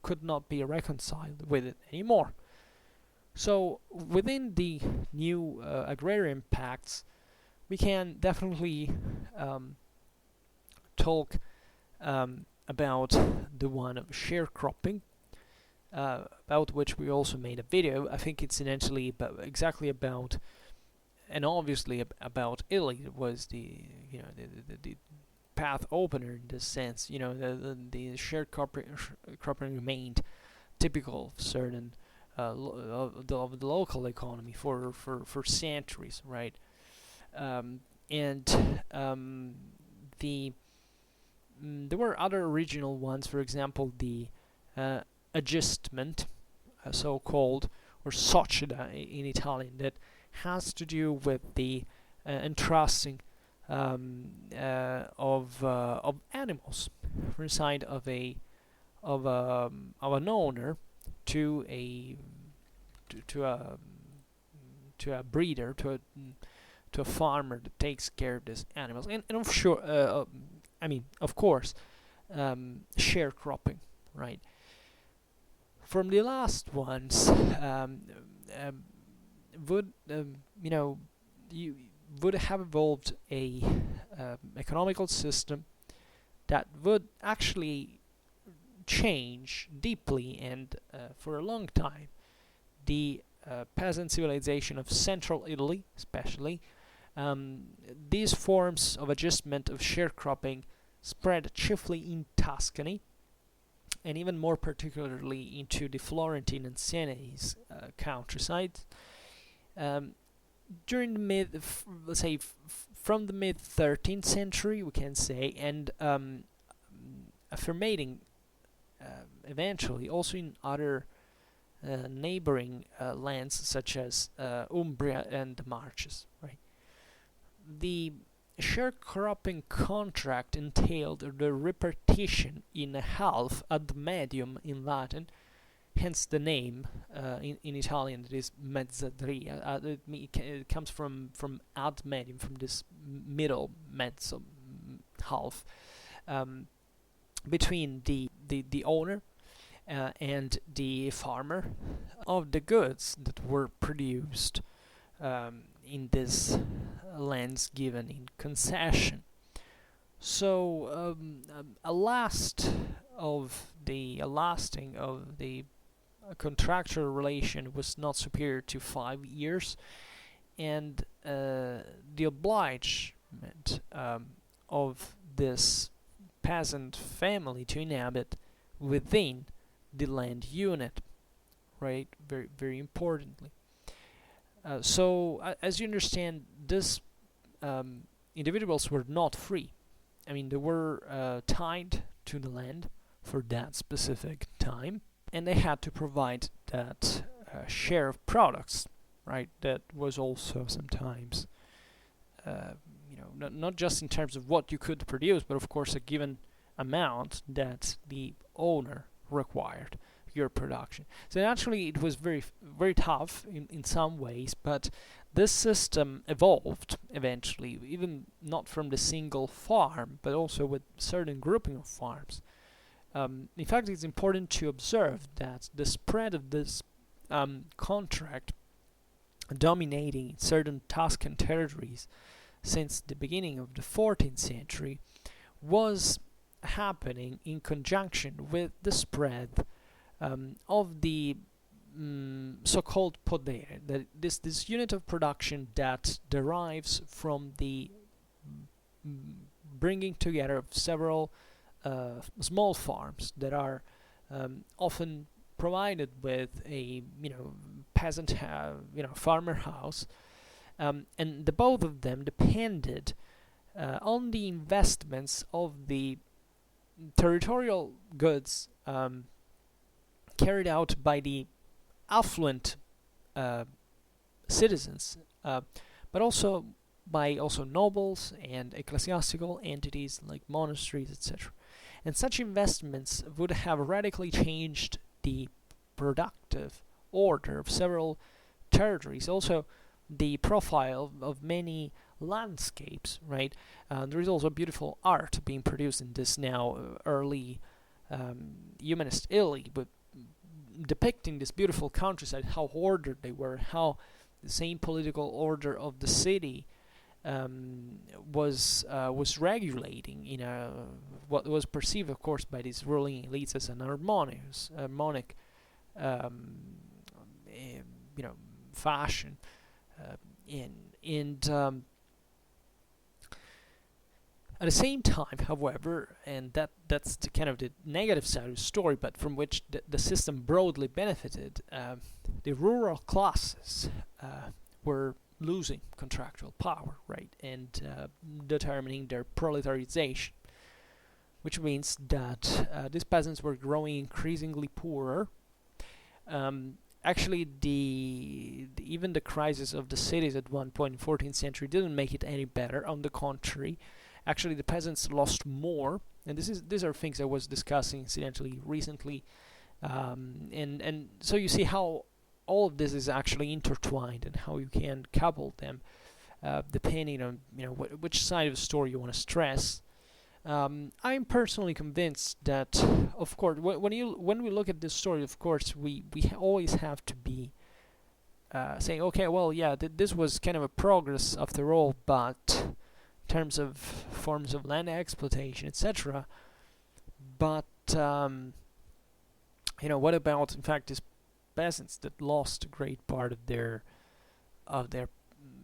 could not be reconciled with it anymore. So within the new agrarian pacts, we can definitely talk about the one of sharecropping, about which we also made a video. I think it's essentially exactly about, and obviously about Italy. It was the path opener in this sense. The sharecropping remained typical of certain of the local economy for centuries, right? There were other regional ones, for example, the aggiustment, so-called, or società in Italian, that has to do with the entrusting of animals from the side of an owner to a breeder, to a farmer that takes care of these animals. And of course, sharecropping, right? From the last ones, would you know you would have evolved a economical system that would actually change deeply and for a long time the peasant civilization of central Italy, especially. These forms of adjustment of sharecropping spread chiefly in Tuscany, and even more particularly into the Florentine and Sienese countryside. Um, During the let's say, from the mid 13th century, we can say, and affirmating eventually also in other neighboring lands such as Umbria and the Marches, right? The sharecropping contract entailed the repartition in a half ad medium in Latin, hence the name in Italian. It is mezzadria. It comes from ad medium, from this middle mezzo, half, between the owner and the farmer of the goods that were produced in this lands given in concession. So a lasting of the contractual relation was not superior to 5 years, and the obligement of this peasant family to inhabit within the land unit, right? Very, very importantly. So, as you understand, this individuals were not free. I mean, they were tied to the land for that specific time, and they had to provide that share of products, right? That was also sometimes, not just in terms of what you could produce, but of course a given amount that the owner required your production. So naturally, it was very, very tough in some ways, but this system evolved eventually, even not from the single farm, but also with certain grouping of farms. In fact, it's important to observe that the spread of this contract dominating certain Tuscan territories since the beginning of the 14th century was happening in conjunction with the spread of the so-called podere, that this unit of production that derives from the bringing together of several small farms that are often provided with a peasant farmer house, and the both of them depended on the investments of the territorial goods carried out by the affluent citizens, but also by nobles and ecclesiastical entities like monasteries, etc. And such investments would have radically changed the productive order of several territories, also the profile of many landscapes, right? There is also beautiful art being produced in this now early humanist Italy, but depicting this beautiful countryside, how ordered they were, how the same political order of the city was regulating what was perceived, of course, by these ruling elites as an harmonic fashion, and at the same time, however, and that's the kind of the negative side of the story, but from which the system broadly benefited, the rural classes were losing contractual power, right, and determining their proletariization, which means that these peasants were growing increasingly poorer. Actually, even the crisis of the cities at one point in 14th century didn't make it any better. On the contrary, actually the peasants lost more, and these are things I was discussing incidentally recently, and so you see how all of this is actually intertwined and how you can couple them depending on which side of the story you want to stress. I'm personally convinced that, of course, when we look at this story, of course, we always have to be saying, okay, well, yeah, this was kind of a progress after all, but in terms of forms of land exploitation, etc. But what about, in fact, these peasants that lost a great part of their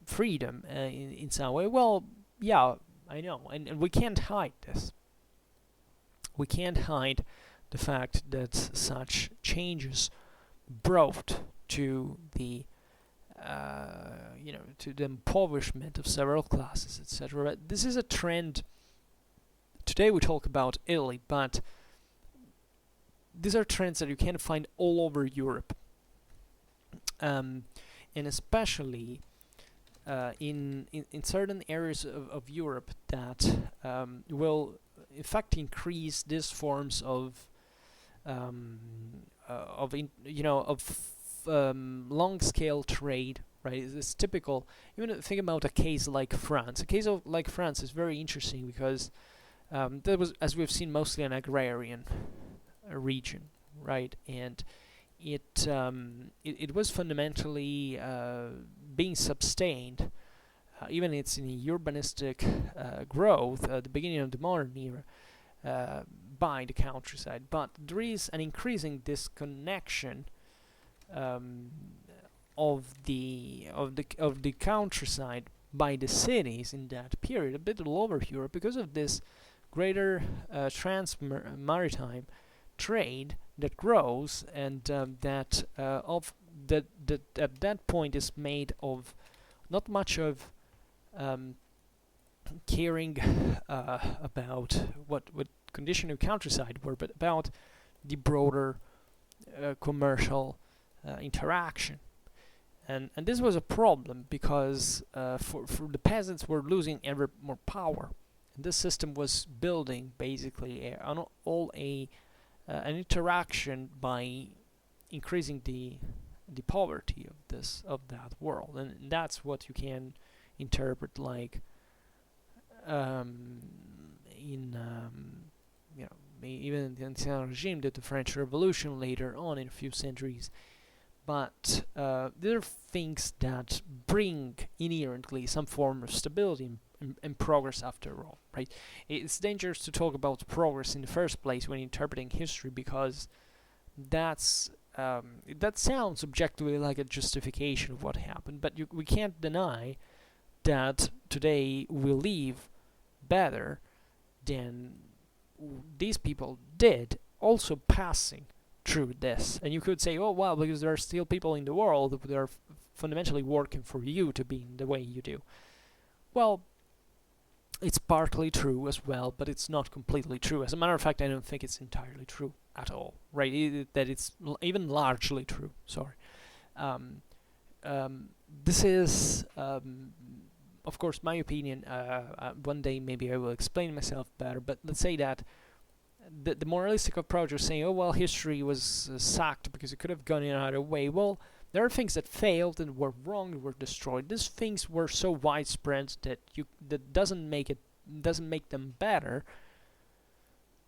freedom in some way? Well, yeah, I know, and we can't hide this. We can't hide the fact that such changes brought to the to the impoverishment of several classes, etc. This is a trend. Today we talk about Italy, but these are trends that you can find all over Europe, and especially in certain areas of Europe that will in fact increase these forms of long-scale trade. Right, it's typical. Even think about a case like France. A case like France is very interesting because that was, as we've seen, mostly an agrarian region, right? And it was fundamentally being sustained, even it's in urbanistic growth at the beginning of the modern era, by the countryside. But there is an increasing disconnection of the countryside by the cities in that period, a bit all over Europe, because of this greater trans-maritime trade that grows, and that at that point is made of not much of caring about what condition of countryside were, but about the broader commercial interaction. And this was a problem because for the peasants were losing ever more power. And this system was building basically an interaction by increasing the poverty of that world, and that's what you can interpret like even the XII-regime did the French Revolution later on in a few centuries. But there are things that bring inherently some form of stability and progress after all, right? It's dangerous to talk about progress in the first place when interpreting history, because that sounds objectively like a justification of what happened, but we can't deny that today we live better than these people did, also passing through this. And you could say, oh well, because there are still people in the world that are fundamentally working for you to be in the way you do. Well, it's partly true as well, but it's not completely true. As a matter of fact, I don't think it's entirely true at all, right? That it's even largely true. Sorry. This is, of course, my opinion. One day maybe I will explain myself better, but let's say that the moralistic approach of saying, oh well, history was sacked because it could have gone in another way. Well, there are things that failed and were wrong and were destroyed. These things were so widespread that doesn't make them better.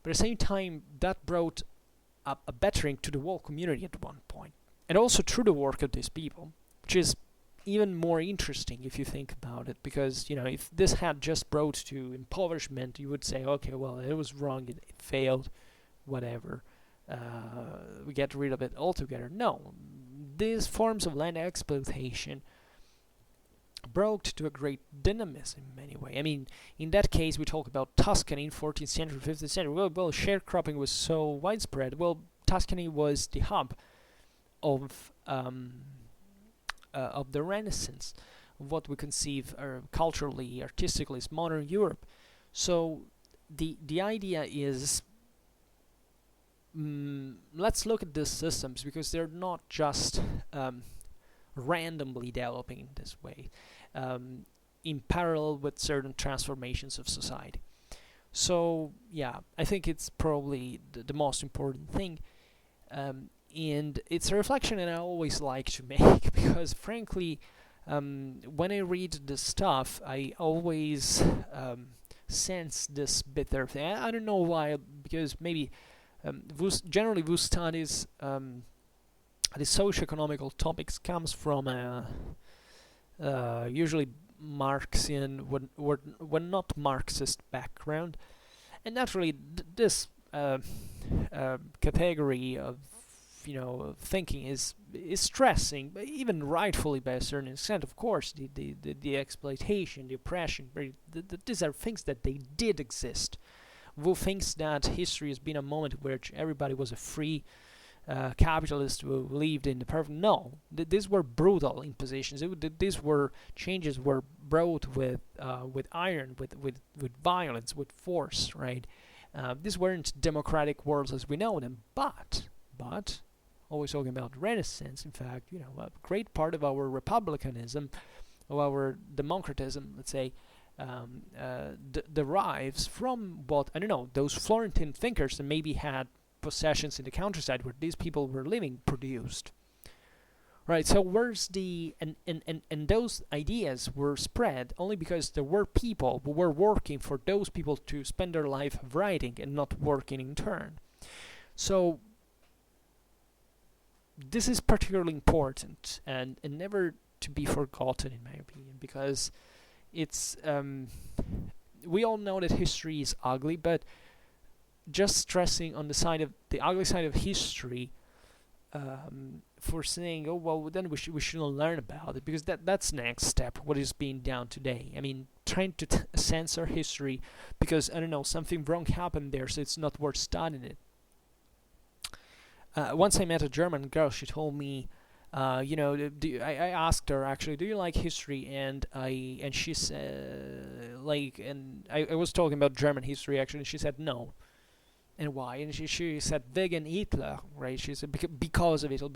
But at the same time, that brought a bettering to the whole community at one point, and also through the work of these people, which is even more interesting if you think about it, because if this had just brought to impoverishment, you would say, okay, well, it was wrong, it failed, whatever, we get rid of it altogether. No, these forms of land exploitation brought to a great dynamism in many ways. I mean, in that case, we talk about Tuscany in 14th century, 15th century. Well, sharecropping was so widespread. Well, Tuscany was the hub of the Renaissance, of what we conceive culturally, artistically as modern Europe. So the idea is, let's look at these systems, because they're not just randomly developing in this way, in parallel with certain transformations of society. So yeah, I think it's probably the most important thing. And it's a reflection that I always like to make, because frankly, when I read this stuff, I always sense this bitter thing. I don't know why, because maybe generally those studies, the socio-economical topics comes from usually Marxian, when not Marxist background, and naturally this category of thinking is stressing, but even rightfully by a certain extent, of course, the exploitation, the oppression. These are things that they did exist. Who thinks that history has been a moment where everybody was a free capitalist who lived in the perfect? No, these were brutal impositions. These were changes were brought with iron, with violence, with force, right? These weren't democratic worlds as we know them, but always talking about Renaissance. In fact, a great part of our republicanism, of our democratism, let's say, derives from what, I don't know, those Florentine thinkers that maybe had possessions in the countryside where these people were living produced. Right, so where's and those ideas were spread only because there were people who were working for those people to spend their life writing and not working in turn. So this is particularly important and never to be forgotten, in my opinion, because it's we all know that history is ugly, but just stressing on the ugly side of history, for saying, oh well, then we shouldn't learn about it, because that's the next step. What is being done today? I mean, trying to censor history because, I don't know, something wrong happened there, so it's not worth studying it. Once I met a German girl. She told me, I asked her actually, do you like history? And she said, I was talking about German history actually, and she said no. And why? And she said wegen Hitler, right? She said because of Hitler,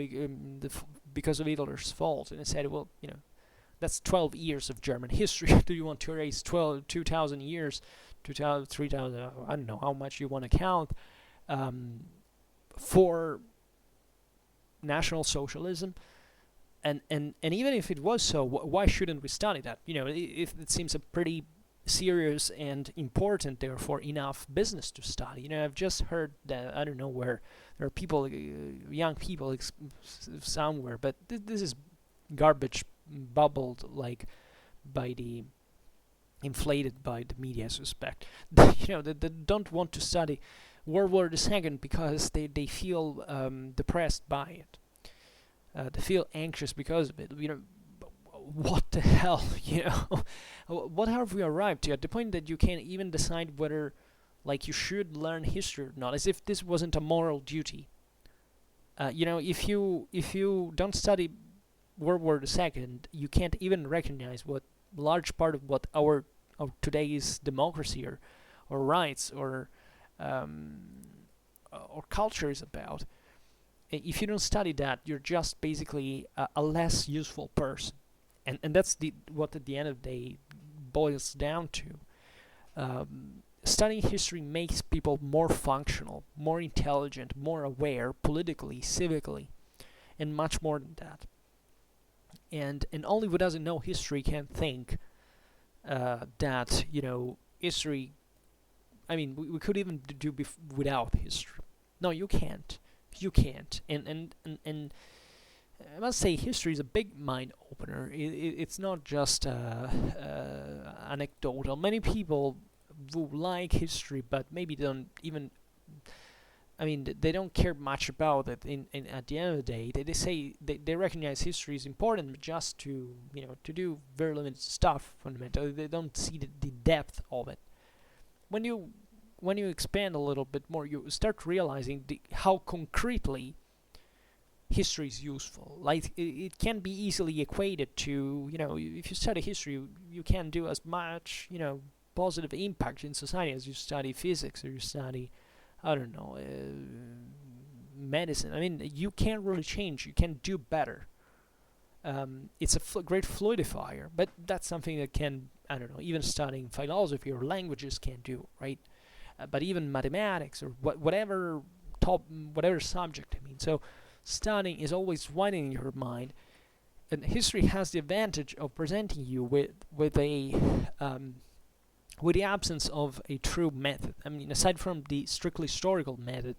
because of Hitler's fault. And I said, well, that's 12 years of German history. Do you want to erase 2,000 years, 2,000, 3,000? I don't know how much you want to count for National Socialism? And even if it was so, why shouldn't we study that? If it seems a pretty serious and important, therefore enough business to study. I've just heard that, I don't know where, there are people, young people somewhere, but this is garbage bubbled inflated by the media, I suspect. They don't want to study World War II because they feel depressed by it. They feel anxious because of it. What the hell, what have we arrived to, at the point that you can't even decide whether you should learn history or not, as if this wasn't a moral duty. If you don't study World War II, you can't even recognize what large part of what our today's democracy or rights or culture is about. If you don't study that, you're just basically a less useful person. And that's what at the end of the day boils down to. Studying history makes people more functional, more intelligent, more aware politically, civically, and much more than that. And only who doesn't know history can think that history. I mean, we could even do without history. No, you can't. You can't. And I must say, history is a big mind opener. It's not just anecdotal. Many people who like history, but maybe don't even. I mean, they don't care much about it. At the end of the day, they say they recognize history is important, but just to to do very limited stuff. Fundamentally, they don't see the depth of it. When you expand a little bit more, you start realizing how concretely history is useful. It can be easily equated to, if you study history, you can do as much, positive impact in society as you study physics or you study, I don't know, medicine. I mean, you can't really change. You can do better. It's a great fluidifier, but that's something that can, I don't know, even studying philosophy or languages can do, right? But even mathematics or whatever subject. I mean, so studying is always widening your mind, and history has the advantage of presenting you with a with the absence of a true method. I mean, aside from the strictly historical method,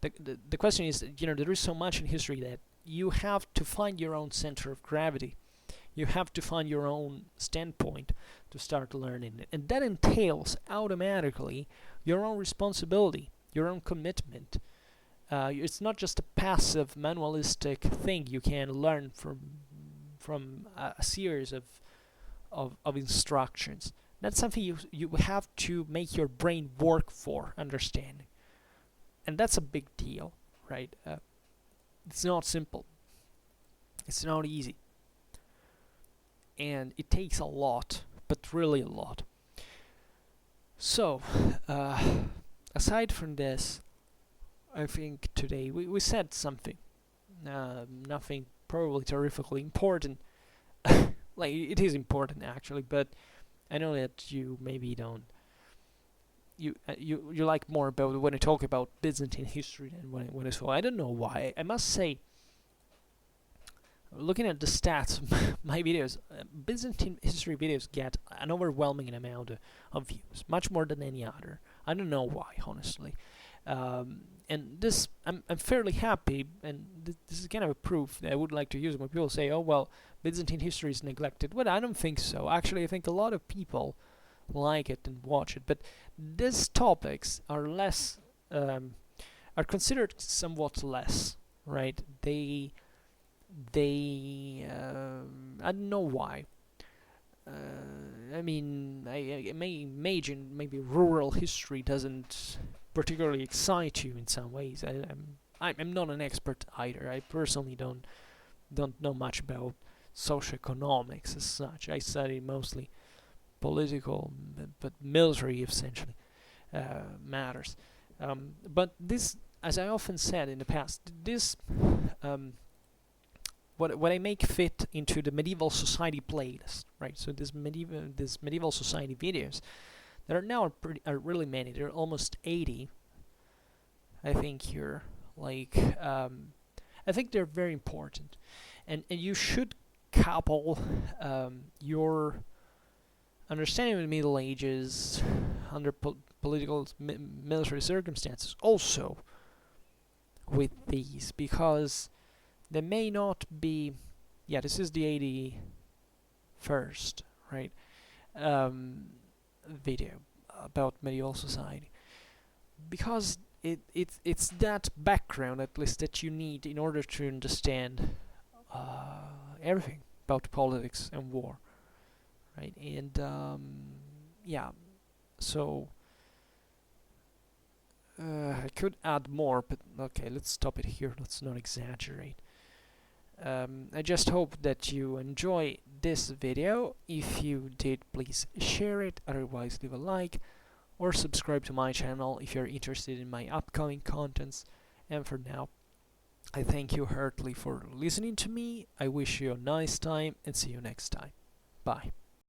the question is, there is so much in history that you have to find your own center of gravity. You have to find your own standpoint to start learning it. And that entails automatically your own responsibility, your own commitment. It's not just a passive, manualistic thing you can learn from a series of instructions. That's something you have to make your brain work for understanding. And that's a big deal, right? It's not simple. It's not easy. And it takes a lot, but really a lot. So, aside from this, I think today we said something. Nothing probably terrifically important. Like, it is important actually, but I know that you maybe don't. You like more about when I talk about Byzantine history than when I I don't know why. I must say, looking at the stats of my videos, Byzantine history videos get an overwhelming amount of views, much more than any other. I don't know why, honestly. And this, I'm fairly happy, and this is kind of a proof that I would like to use when people say, oh well, Byzantine history is neglected. Well, I don't think so. Actually, I think a lot of people like it and watch it, but these topics are less, are considered somewhat less, right? They I don't know why. I mean, I may imagine maybe rural history doesn't particularly excite you in some ways. I'm not an expert either. I personally don't know much about socioeconomics as such. I study mostly political, but military essentially matters. But this, as I often said in the past, this what I make fit into the medieval society playlist, right? So this medieval society videos, there are now are really many. There are almost 80, I think here. Like, I think they're very important, and you should couple your understanding of the Middle Ages under political military circumstances also with these, because they may not be. Yeah, this is the 81st, right? Video about medieval society, because it's that background at least that you need in order to understand everything about politics and war, right? And yeah, so I could add more, but okay, let's stop it here. Let's not exaggerate. I just hope that you enjoy this video. If you did, please share it, otherwise leave a like or subscribe to my channel if you're interested in my upcoming contents. And for now, I thank you heartily for listening to me. I wish you a nice time and see you next time. Bye.